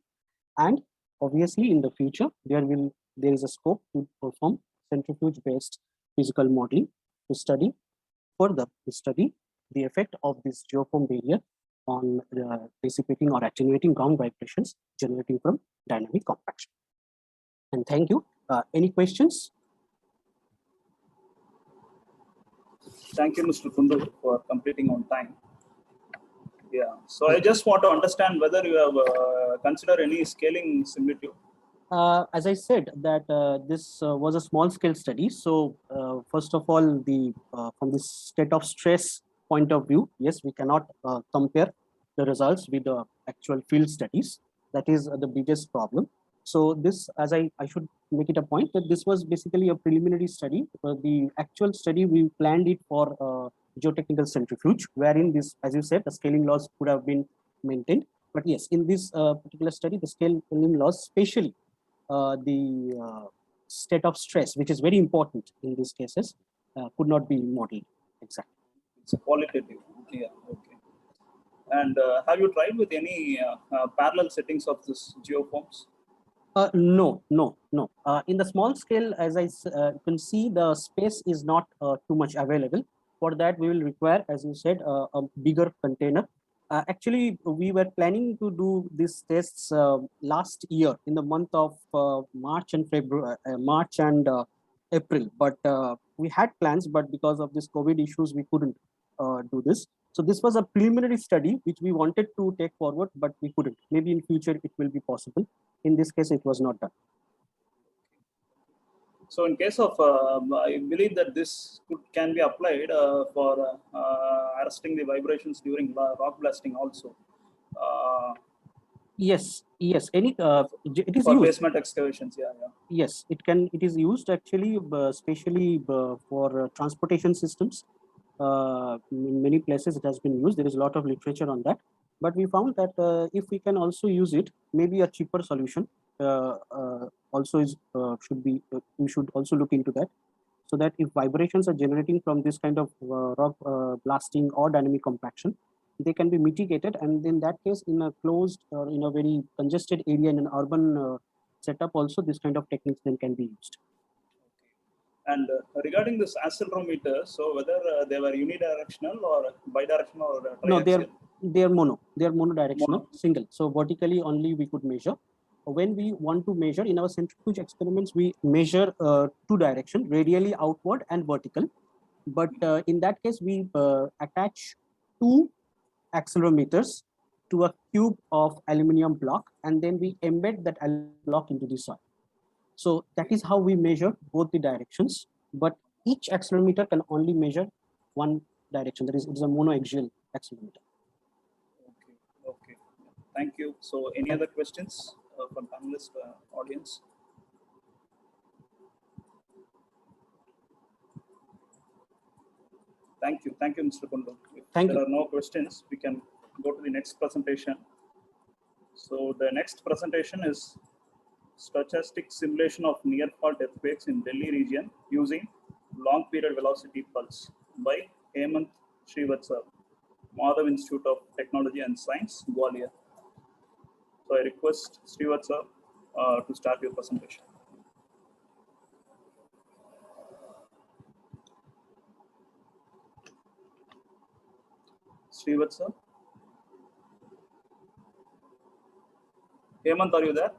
And obviously in the future, there is a scope to perform centrifuge based physical modeling to study the effect of this geofoam barrier on dissipating or attenuating ground vibrations generating from dynamic compaction. And thank you. Any questions? Thank you, Mr. Kundu, for completing on time. Yeah. So I just want to understand whether you have considered any scaling similitude. As I said, that this was a small scale study. So first of all, from the state of stress point of view, yes, we cannot compare the results with the actual field studies. That is the biggest problem. So this, as I should make it a point that this was basically a preliminary study. The actual study, we planned it for geotechnical centrifuge, wherein this, as you said, the scaling laws could have been maintained. But yes, in this particular study, the scaling laws, especially the state of stress, which is very important in these cases, could not be modeled exactly. It's qualitative. Yeah. Okay. And have you tried with any parallel settings of this geoforms? No. In the small scale, as you can see, the space is not too much available. For that, we will require, as you said, a bigger container. Actually, we were planning to do these tests last year in the month of March and April. But we had plans, but because of this COVID issues, we couldn't do this. So this was a preliminary study which we wanted to take forward, but we couldn't. Maybe in future it will be possible. In this case, it was not done. So in case of, I believe that this can be applied for arresting the vibrations during rock blasting also. Yes. It is for used. basement excavations. Yeah. Yes, it can. It is used actually, especially for transportation systems. In many places, it has been used. There is a lot of literature on that. But we found that if we can also use it, maybe a cheaper solution also is should be. We should also look into that, so that if vibrations are generating from this kind of rock blasting or dynamic compaction, they can be mitigated. And in that case, in a closed or in a very congested area in an urban setup, also this kind of techniques then can be used. And regarding this accelerometer, so whether they were unidirectional or bidirectional or triaxial? No, they are mono. They are monodirectional, single. So vertically only we could measure. When we want to measure in our centrifuge experiments, we measure two direction, radially outward and vertical. But in that case, we attach two accelerometers to a cube of aluminum block, and then we embed that block into the soil. So that is how we measure both the directions, but each accelerometer can only measure one direction. That is, it's a monoaxial accelerometer. Okay. Thank you. So any other questions from panelist audience? Thank you, Mr. Kundu. If there are no questions, we can go to the next presentation. So the next presentation is stochastic simulation of near fault earthquakes in Delhi region using long period velocity pulse by Hemant Srivatsa, Madhav Institute of Technology and Science, Gwalior. So I request Srivatsa to start your presentation. Srivatsa? Hemant, are you there?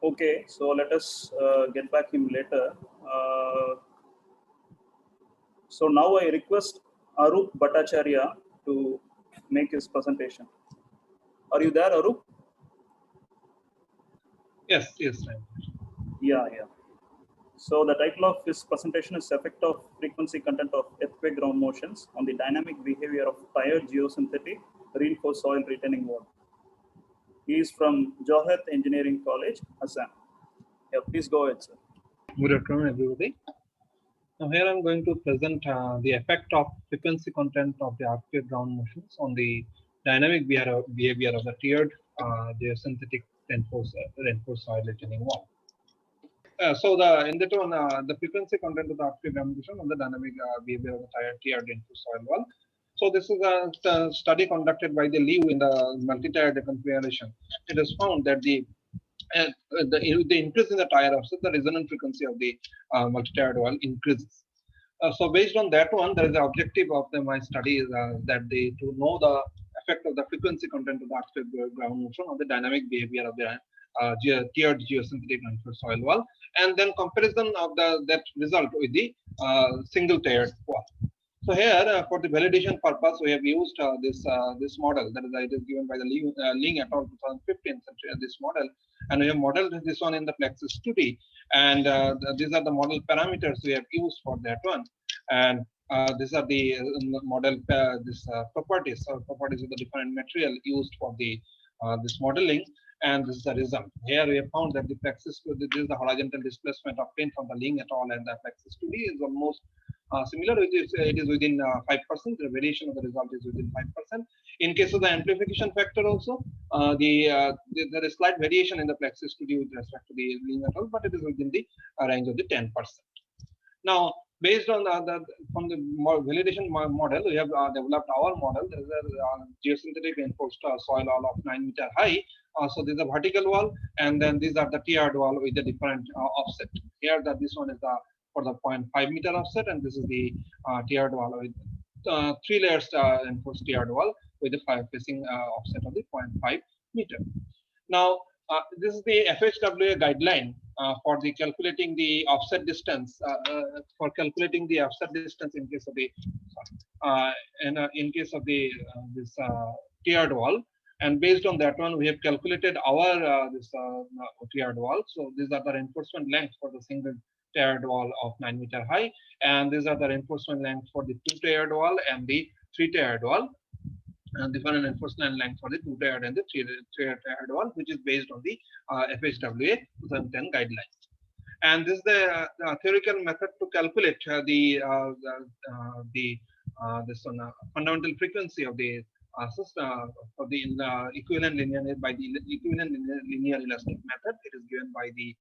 Okay, so let us get back him later. So now I request Arup Bhattacharya to make his presentation. Are you there, Arup? Yes. Yeah. So the title of his presentation is Effect of Frequency Content of Earthquake Ground Motions on the Dynamic Behavior of Tired Geosynthetic Reinforced Soil Retaining Wall. He is from Johat Engineering College, Assam. Yeah, please go ahead, sir. Good afternoon, everybody. Now here I'm going to present the effect of frequency content of the earthquake ground motions on the dynamic behavior of the tiered geosynthetic reinforced soil retaining wall. So the frequency content of the earthquake ground motion on the dynamic behavior of the tiered reinforced soil wall. So this is a study conducted by the Liu in the multi-tiered configuration. It is found that the increase in the tire offset, the resonant frequency of the multi-tiered wall increases. So based on that one, there is the objective of my study is that to know the effect of the frequency content of the earthquake ground motion on the dynamic behavior of the tiered geosynthetic reinforced soil wall, and then comparison of that result with the single tiered wall. So here, for the validation purpose, we have used this model that is given by the Ling et al. 2015. This model, and we have modeled this one in the Plexus 2D, and these are the model parameters we have used for that one, and these are the model properties. So properties of the different material used for the this modeling, and this is the result. Here we have found that the Plexus, this is the horizontal displacement obtained from the Ling et al. And the Plexus 2D is almost similar. It is within 5%. The variation of the result is within 5%. In case of the amplification factor also, there is slight variation in the Plexus 2D with respect to the Ling et al., but it is within the range of the 10%. Now, based on from the validation model, we have developed our model. There is a geosynthetic reinforced soil wall of 9 meter high. So this is a vertical wall, and then these are the tiered wall with the different offset. Here, this one is the for the 0.5 meter offset, and this is the tiered wall with 3 layers reinforced tiered wall with the facing offset of the 0.5 meter. Now, this is the FHWA guideline for the calculating the offset distance for calculating the offset distance in case of the in case of the this tiered wall. And based on that one, we have calculated our this tiered wall. So these are the reinforcement lengths for the single tiered wall of 9 meter high, and these are the reinforcement lengths for the 2 tiered wall and the 3 tiered wall. And different reinforcement length for the 2 tiered and the 3 tiered wall, which is based on the FHWA 2010 guidelines. And this is the theoretical method to calculate the fundamental frequency of the system of the equivalent linear by the equivalent linear elastic method. It is given by the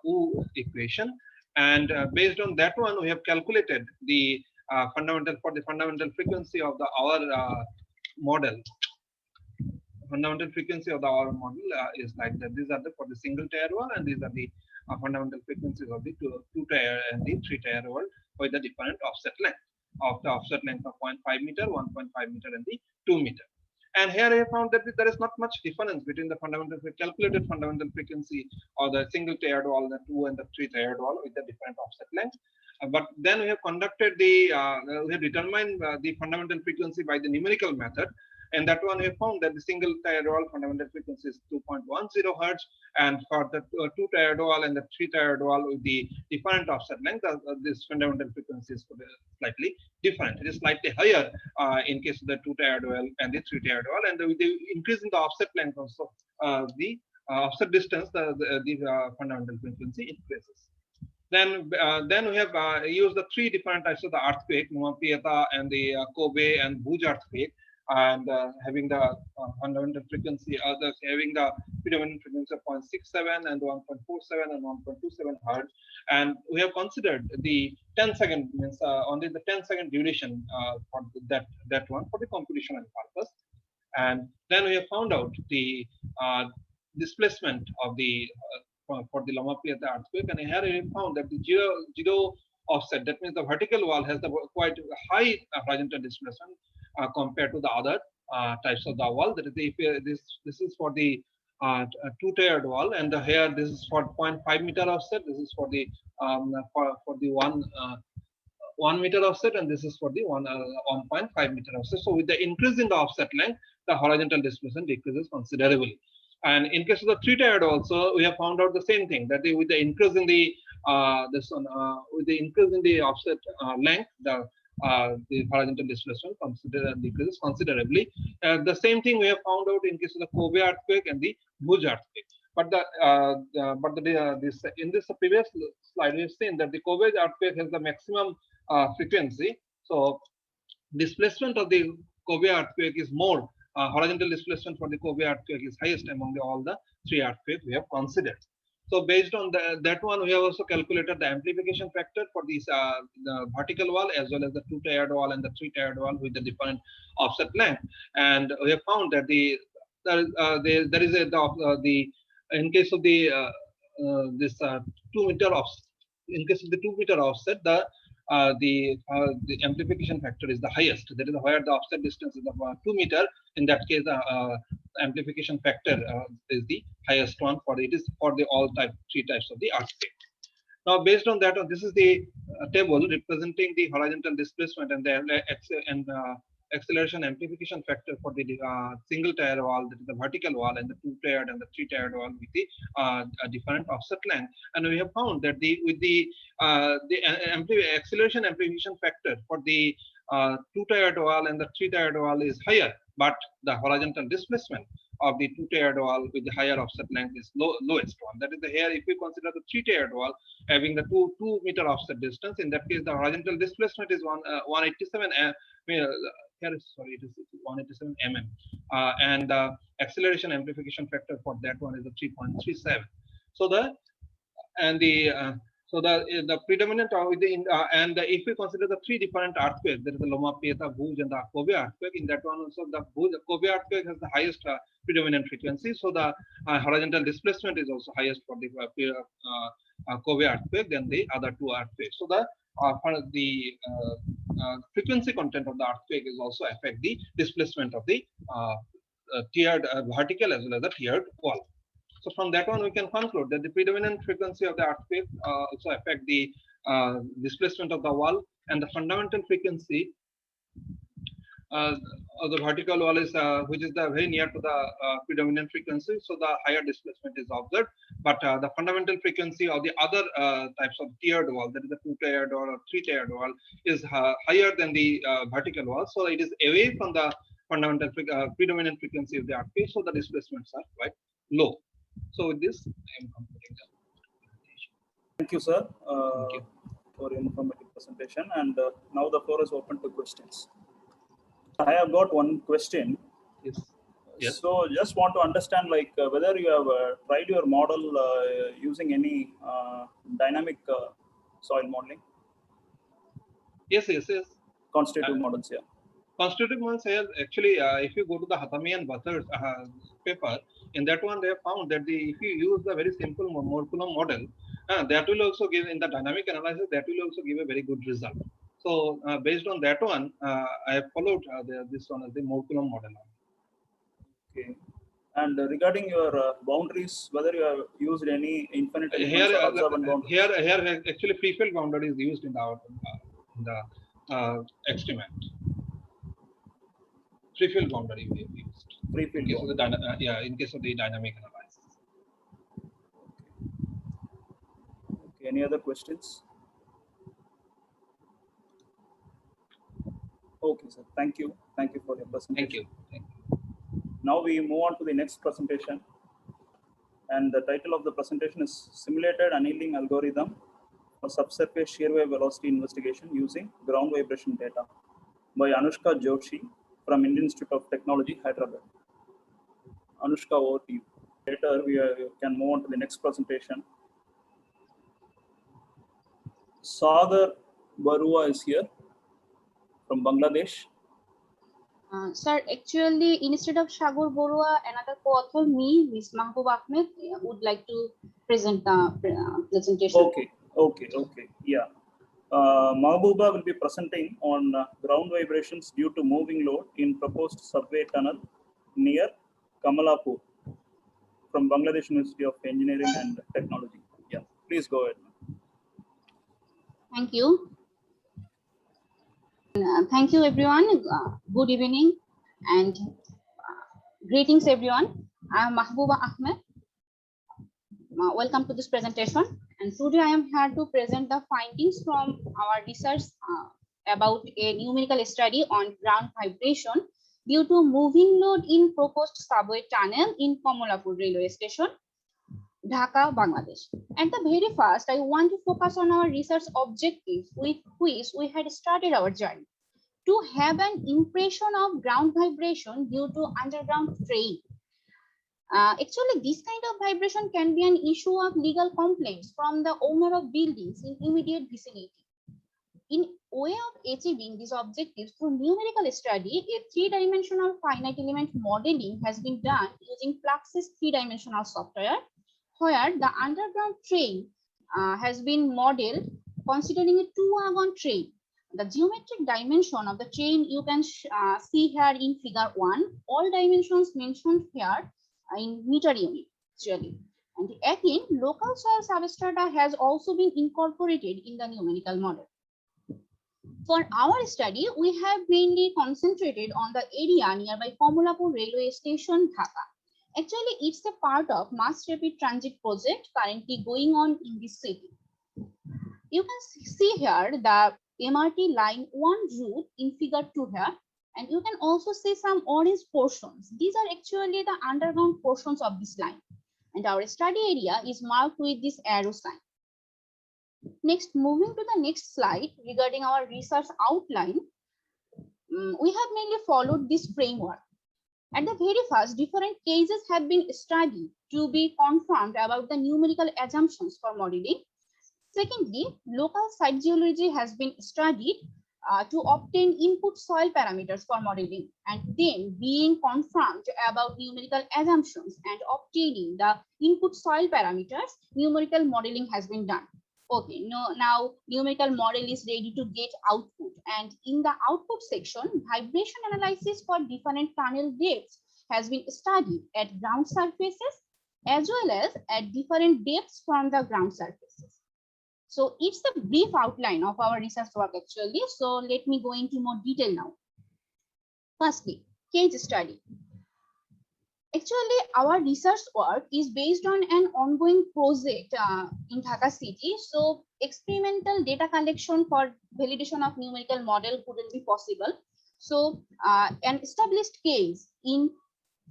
Wu equation, and based on that one, we have calculated the fundamental frequency of our model. Fundamental frequency of our model is like that. These are for the single tier wall, and these are the fundamental frequencies of the two tier and the 3 tier wall with the different offset length of the offset length of 0.5 meter, 1.5 meter, and the 2 meter. And here I found that there is not much difference between the calculated fundamental frequency of the single tiered wall, the 2 and the 3 tiered wall with the different offset length. But then we have conducted we have determined the fundamental frequency by the numerical method. And that one we have found that the single tiered wall fundamental frequency is 2.10 hertz, and for the 2 tiered wall and the 3 tiered wall with the different offset length, this fundamental frequency is slightly different. It is slightly higher in case of the 2 tiered wall and the 3 tiered wall, and with the increase in the offset length also, the offset distance, the fundamental frequency increases. Then we have used the 3 different types of the earthquake, Nuapiata and the Kobe and Bhuj earthquake, and having the fundamental frequency, having the predominant frequency of 0.67 and 1.47 and 1.27 hertz. And we have considered the 10-second means only the 10-second duration for that one for the computational purpose. And then we have found out the displacement of the for the Loma Prieta earthquake, and here we found that the zero offset, that means the vertical wall has the quite high horizontal displacement compared to the other types of the wall. That is, if this is for the 2-tiered wall, and here this is for 0.5 meter offset. This is for the for the 1 meter offset, and this is for the 1.5 meter offset. So with the increase in the offset length, the horizontal displacement decreases considerably. And in case of the 3-tiered also, we have found out the same thing, that with the increase in the with the increase in the offset length, the horizontal displacement decreases considerably. The same thing we have found out in case of the Kobe earthquake and the Bhuj earthquake. But in this previous slide, we have seen that the Kobe earthquake has the maximum frequency. So displacement of the Kobe earthquake is more. Horizontal displacement for the Kobe earthquake is highest among all the 3 earthquakes we have considered. So based on that one, we have also calculated the amplification factor for these the vertical wall as well as the 2-tiered wall and the 3-tiered wall with the different offset length. And we have found that there is in case of the this 2 meter offset, in case of the 2 meter offset, the amplification factor is the highest. That is where the offset distance is about 2 meter. In that case, the amplification factor is the highest one for it is for the all 3 types of the earthquake. Now, based on that, this is the table representing the horizontal displacement and the acceleration amplification factor for the single tier wall, that is the vertical wall, and the 2-tiered and the 3-tiered wall with the different offset length. And we have found that with the acceleration amplification factor for the 2-tiered wall and the 3-tiered wall is higher, but the horizontal displacement of the 2-tiered wall with the higher offset length is lowest one. That is here, if we consider the 3-tiered wall having the 2 meter offset distance, in that case the horizontal displacement is 187 here is, sorry, it is 187 mm, and the acceleration amplification factor for that one is a 3.37. So So the predominant and if we consider the three different earthquakes, there is the Loma Prieta, Bhuj, and the Kobe earthquake. In that one also, the Kobe earthquake has the highest predominant frequency. So the horizontal displacement is also highest for the Kobe earthquake than the other two earthquakes. So the frequency content of the earthquake is also affect the displacement of the tiered vertical as well as the tiered wall. So from that one, we can conclude that the predominant frequency of the earthquake also affect the displacement of the wall, and the fundamental frequency of the vertical wall is which is very near to the predominant frequency. So the higher displacement is observed, but the fundamental frequency of the other types of tiered wall, that is the two-tiered or three-tiered wall, is higher than the vertical wall. So it is away from the fundamental predominant frequency of the earthquake. So the displacements are quite low. So with this, I am completing the presentation. Thank you, sir, for your informative presentation. And now the floor is open to questions. I have got one question. Yes. Yes. So just want to understand, like, whether you have tried your model using any dynamic soil modeling? Yes. Constitutive models, yeah. Constitutive models here, actually, if you go to the Hatami and Butters paper, in that one they have found that if you use the very simple Morculum model, that will also give, in the dynamic analysis, that will also give a very good result. So based on that one, I have followed this one as the Morculum model. Okay. And regarding your boundaries, whether you have used any infinite elements or observant boundaries? Here actually free field boundary is used in the experiment. Free field boundary we have used. Free field in case of the in case of the dynamic analysis. Okay. Any other questions? Okay, sir. Thank you. Thank you for your presentation. Thank you. Now we move on to the next presentation. And the title of the presentation is Simulated Annealing Algorithm for Subsurface Shear Wave Velocity Investigation Using Ground Vibration Data by Anushka Joshi from Indian Institute of Technology, Hyderabad. Anushka, over to you. Later, we can move on to the next presentation. Sagar Barua is here from Bangladesh. Sir, actually, instead of Sagar Barua, another co-author, me, Ms. Mahbub Ahmed, would like to present the presentation. Okay. Yeah. Mahbooba will be presenting on ground vibrations due to moving load in proposed subway tunnel near Kamalapur from Bangladesh University of Engineering and Technology. Yeah, please go ahead. Thank you. Thank you, everyone. Good evening and greetings, everyone. I am Mahbooba Ahmed. Welcome to this presentation. And today I am here to present the findings from our research about a numerical study on ground vibration due to moving load in proposed subway tunnel in Kamalapur railway station, Dhaka, Bangladesh. At the very first, I want to focus on our research objectives with which we had started our journey. To have an impression of ground vibration due to underground train. Actually, this kind of vibration can be an issue of legal complaints from the owner of buildings in immediate vicinity. In way of achieving these objectives through numerical study, a three-dimensional finite element modeling has been done using Flux's three-dimensional software, where the underground train has been modeled considering a two-wagon train. The geometric dimension of the train you can see here in figure 1. All dimensions mentioned here in meter unit actually. And again, local soil substrata has also been incorporated in the numerical model. For our study, we have mainly concentrated on the area nearby Kamalapur railway station, Dhaka. Actually, it's a part of mass rapid transit project currently going on in this city. You can see here the MRT line 1 route in figure 2 here, and you can also see some orange portions. These are actually the underground portions of this line, and our study area is marked with this arrow sign. Next, moving to the next slide regarding our research outline, we have mainly followed this framework. At the very first, different cases have been studied to be confirmed about the numerical assumptions for modeling. Secondly, local site geology has been studied to obtain input soil parameters for modeling, and then being confirmed about numerical assumptions and obtaining the input soil parameters, numerical modeling has been done. Okay, now numerical model is ready to get output, and in the output section, vibration analysis for different tunnel depths has been studied at ground surfaces as well as at different depths from the ground surfaces. So it's the brief outline of our research work actually. So let me go into more detail now. Firstly, case study. Actually, our research work is based on an ongoing project in Dhaka city. So experimental data collection for validation of numerical model couldn't be possible. So an established case in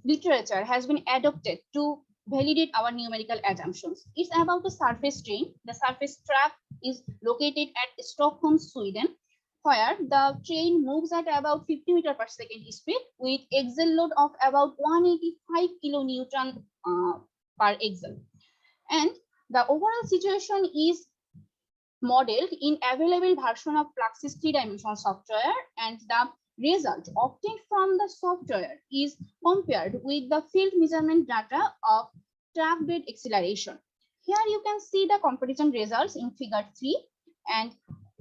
literature has been adopted to validate our numerical assumptions. It's about a surface train. The surface trap is located at Stockholm, Sweden, where the train moves at about 50 meters per second speed with axle load of about 185 kilonewton per axle. And the overall situation is modeled in available version of Fluxys 3-dimensional software, and the result obtained from the software is compared with the field measurement data of track bed acceleration. Here you can see the comparison results in figure 3, and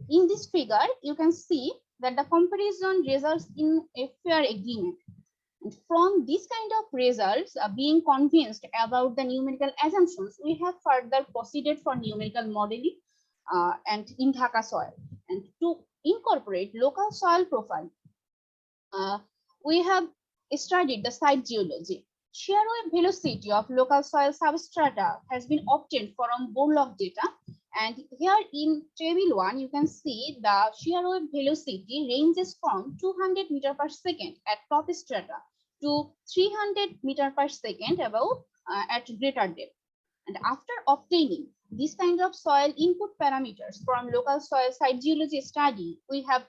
in this figure you can see that the comparison results in a fair agreement. And from this kind of results, being convinced about the numerical assumptions, we have further proceeded for numerical modeling and in Dhaka soil, and to incorporate local soil profile. We have studied the site geology. Shear wave velocity of local soil substrata has been obtained from bore log data, and here in table 1 you can see the shear wave velocity ranges from 200 meter per second at top strata to 300 meter per second above at greater depth. And after obtaining this kind of soil input parameters from local soil site geology study, we have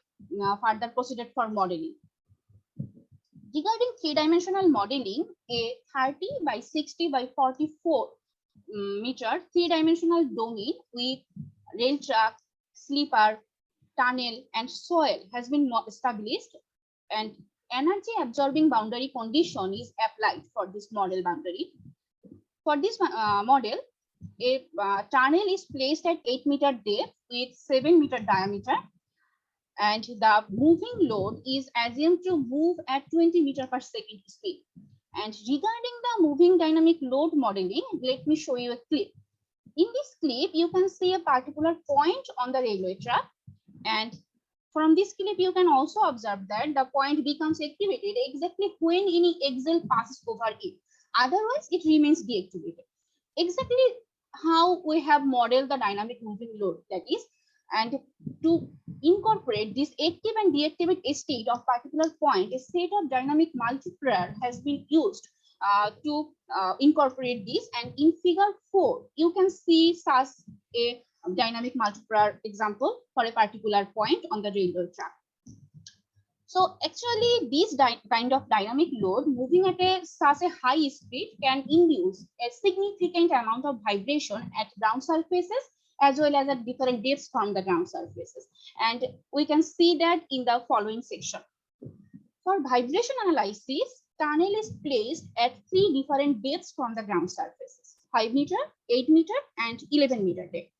further proceeded for modeling. Regarding 3-dimensional modeling, a 30 by 60 by 44 meter 3-dimensional domain with rail track, sleeper, tunnel, and soil has been established, and energy absorbing boundary condition is applied for this model boundary. For this model, a tunnel is placed at 8 meter depth with 7 meter diameter, and the moving load is assumed to move at 20 meter per second speed. And regarding the moving dynamic load modeling, let me show you a clip. In this clip, you can see a particular point on the railway track, and from this clip, you can also observe that the point becomes activated exactly when any axle passes over it. Otherwise, it remains deactivated. Exactly how we have modeled the dynamic moving load, that is, and to incorporate this active and deactivate state of particular point, a set of dynamic multiplier has been used to incorporate this. And in figure 4, you can see such a dynamic multiplier example for a particular point on the railway track. So actually, this kind of dynamic load moving at such a high speed can induce a significant amount of vibration at ground surfaces as well as at different depths from the ground surfaces. And we can see that in the following section. For vibration analysis, tunnel is placed at 3 different depths from the ground surfaces: 5 meter, 8 meter, and 11 meter depth.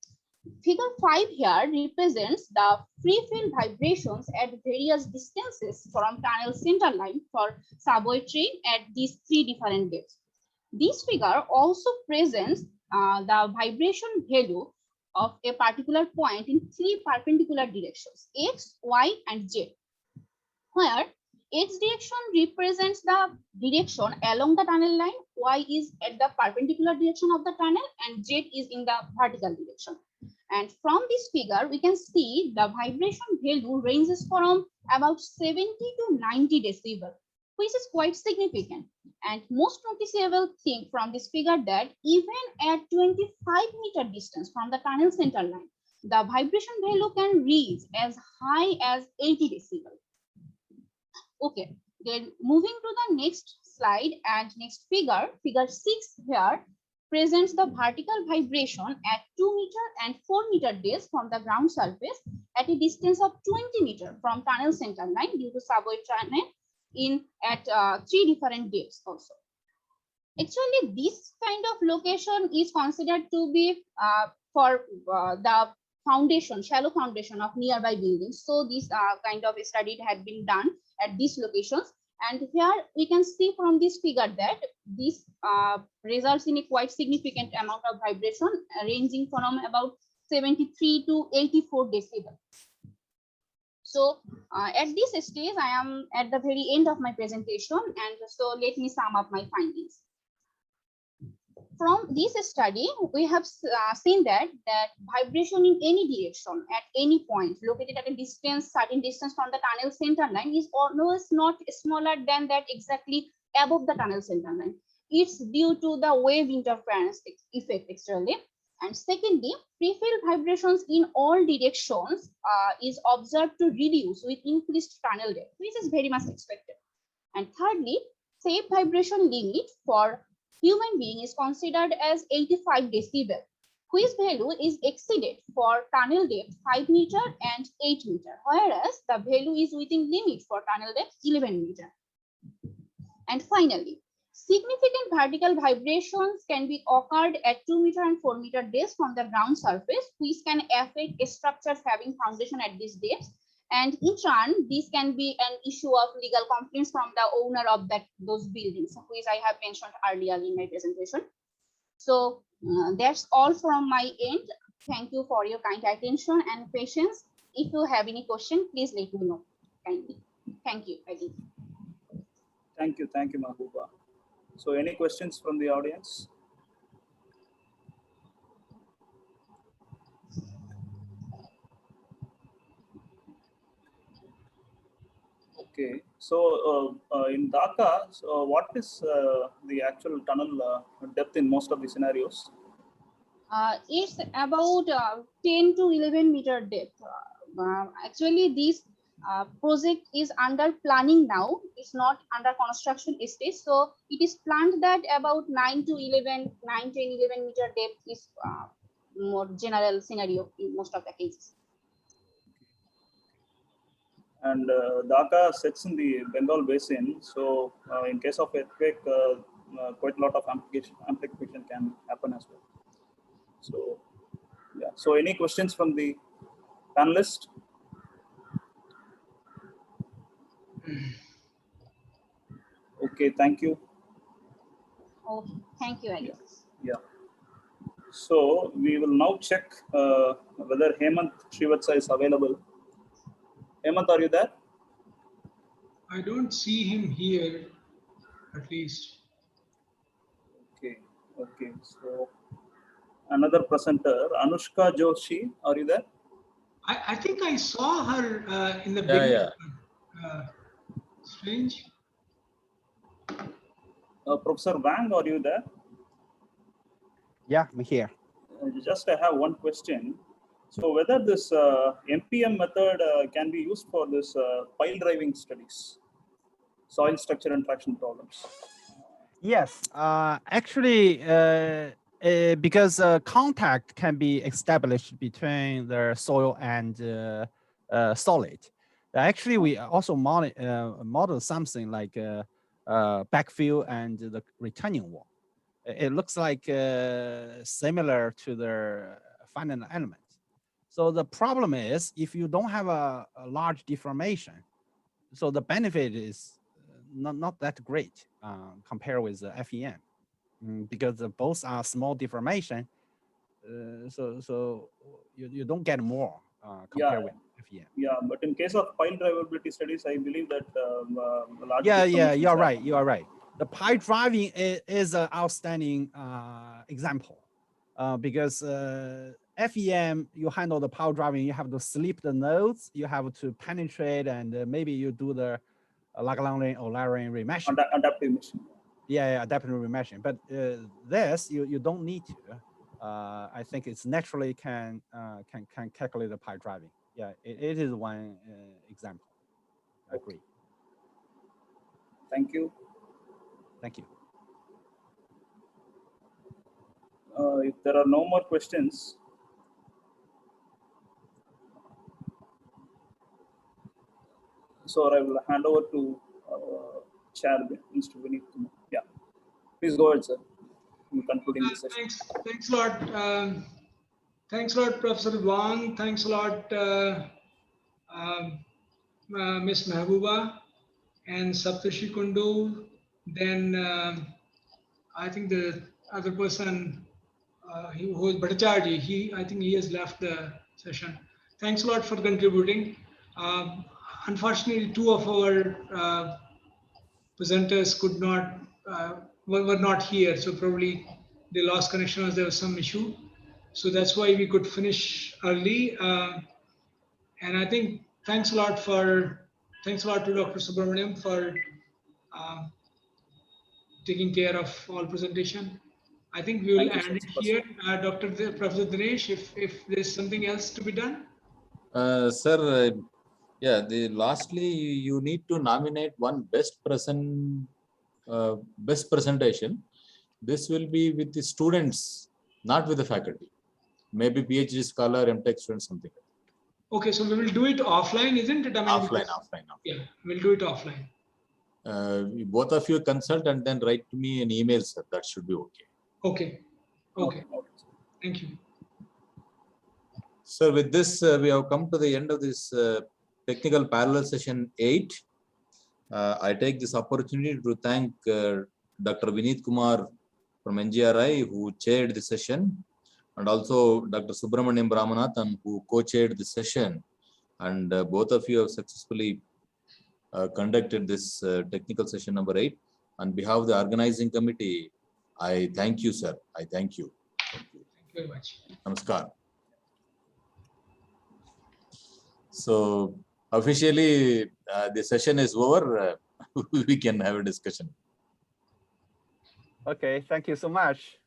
Figure 5 here represents the free field vibrations at various distances from tunnel center line for subway train at these 3 different depths. This figure also presents the vibration value of a particular point in 3 perpendicular directions: X, Y, and Z, where X direction represents the direction along the tunnel line, Y is at the perpendicular direction of the tunnel, and Z is in the vertical direction. And from this figure, we can see the vibration value ranges from about 70 to 90 decibel, which is quite significant. And most noticeable thing from this figure that even at 25 meter distance from the tunnel center line, the vibration value can reach as high as 80 decibel. Okay, then moving to the next slide and next figure, figure 6 here, presents the vertical vibration at 2 meter and 4 meter depths from the ground surface at a distance of 20 meter from tunnel center line due to subway tunnel in at 3 different depths also. Actually, this kind of location is considered to be for the foundation, shallow foundation of nearby buildings. So this kind of study had been done at these locations. And here we can see from this figure that this results in a quite significant amount of vibration ranging from about 73 to 84 decibel. So at this stage, I am at the very end of my presentation, and so let me sum up my findings. From this study, we have seen that vibration in any direction at any point located at a distance, certain distance from the tunnel center line is always not smaller than that exactly above the tunnel center line. It's due to the wave interference effect actually. And secondly, pre-field vibrations in all directions is observed to reduce with increased tunnel depth, which is very much expected. And thirdly, safe vibration limit for human being is considered as 85 decibel, which value is exceeded for tunnel depth 5 meter and 8 meter, whereas the value is within limit for tunnel depth 11 meter. And finally, significant vertical vibrations can be occurred at 2 meter and 4 meter depths from the ground surface, which can affect structures having foundation at this depth. And in turn, this can be an issue of legal complaints from the owner of those buildings, which I have mentioned earlier in my presentation. So that's all from my end. Thank you for your kind attention and patience. If you have any question, please let me know kindly. Thank you. Thank you, Mahbooba. So any questions from the audience? Okay, so in Dhaka, so what is the actual tunnel depth in most of the scenarios? It's about 10 to 11 meter depth. Actually, this project is under planning now. It's not under construction stage. So it is planned that about 9 to 11 meter depth is more general scenario in most of the cases. And Dhaka sits in the Bengal basin. So in case of earthquake, quite a lot of amplification can happen as well. So yeah. So any questions from the panelists? Okay, thank you. Okay, thank you, Alex. Yeah. So we will now check whether Hemant Srivatsa is available. Hemant, are you there? I don't see him here, at least. Okay. Okay. So another presenter, Anushka Joshi, are you there? I think I saw her in the beginning. Strange. Professor Wang, are you there? Yeah, I'm here. Just I have one question. So whether this MPM method can be used for this pile driving studies, soil structure and traction problems? Yes, actually, because contact can be established between the soil and solid. Actually, we also model something like backfill and the retaining wall. It looks like similar to the finite element. So the problem is if you don't have a large deformation, so the benefit is not that great compared with the FEM because both are small deformation. So you don't get more compared with FEM. Yeah, but in case of pile drivability studies, I believe that large. Yeah, you're right. You are right. The pile driving is an outstanding example because FEM, you handle the pile driving, you have to slip the nodes, you have to penetrate, and maybe you do the Lagrangian or Larian remeshing. Adaptive meshing. Yeah, adaptive remeshing. But this, you don't need to. I think it's naturally can calculate the pile driving. Yeah, it is one example. I agree. Thank you. Thank you. If there are no more questions, so I will hand over to Chair Mr. Vineet Kumar. Yeah, please go ahead, sir. In concluding the session. Thanks a lot. Thanks a lot, Professor Wang. Thanks a lot, Miss Mehbooba and Saptarshi Kundu. Then I think the other person who was Bhattacharya, I think he has left the session. Thanks a lot for contributing. Unfortunately, two of our presenters could not were not here, so probably they lost connection or there was some issue. So that's why we could finish early. And I think thanks a lot to Dr. Subramaniam for taking care of all presentation. I think we will end it here. Professor Dinesh, if there's something else to be done. Sir, yeah, lastly, you need to nominate one best presentation. This will be with the students, not with the faculty. Maybe PhD scholar, MTech student, something. Okay, so we will do it offline, isn't it? I mean, offline. Yeah, we'll do it offline. Both of you consult and then write to me an email, sir. That should be okay. Okay. Thank you. So with this, we have come to the end of this technical parallel session 8. I take this opportunity to thank Dr. Vineet Kumar from NGRI, who chaired the session, and also Dr. Subramaniam Ramanathan, who co-chaired the session. And both of you have successfully conducted this technical session number 8. On behalf of the organizing committee, I thank you, sir. I thank you. Thank you very much. Namaskar. So officially, the session is over. We can have a discussion. Okay, thank you so much.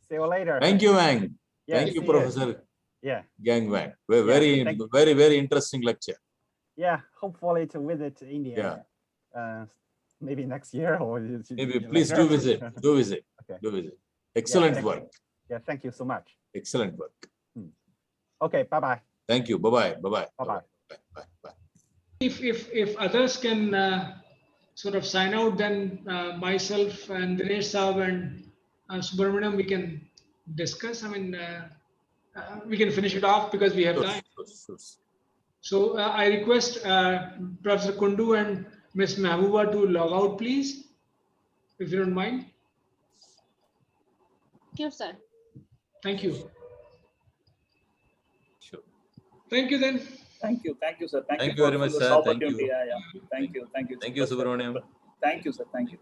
See you later. Thank you, Wang. Yeah, thank you, see Professor Gang Wang. Very interesting lecture. Yeah, hopefully to visit India. Yeah. Maybe next year or maybe. Please do visit. Do visit. Okay. Do visit. Excellent work. Yeah, thank you so much. Excellent work. Okay, bye-bye. Thank you. Bye-bye. Bye-bye. Bye-bye. Bye. If others can sort of sign out, then myself and Dinesh Saab and Subramaniam, we can discuss. I mean, we can finish it off because we have time. Sure. So I request Professor Kundu and Ms. Mehbooba to log out, please, if you don't mind. Thank you, sir. Thank you. Sure. Thank you then. Thank you, sir. Thank you very much, sir. Thank you. Yeah. Thank you. Thank you, Subramaniam. Thank you, sir. Thank you.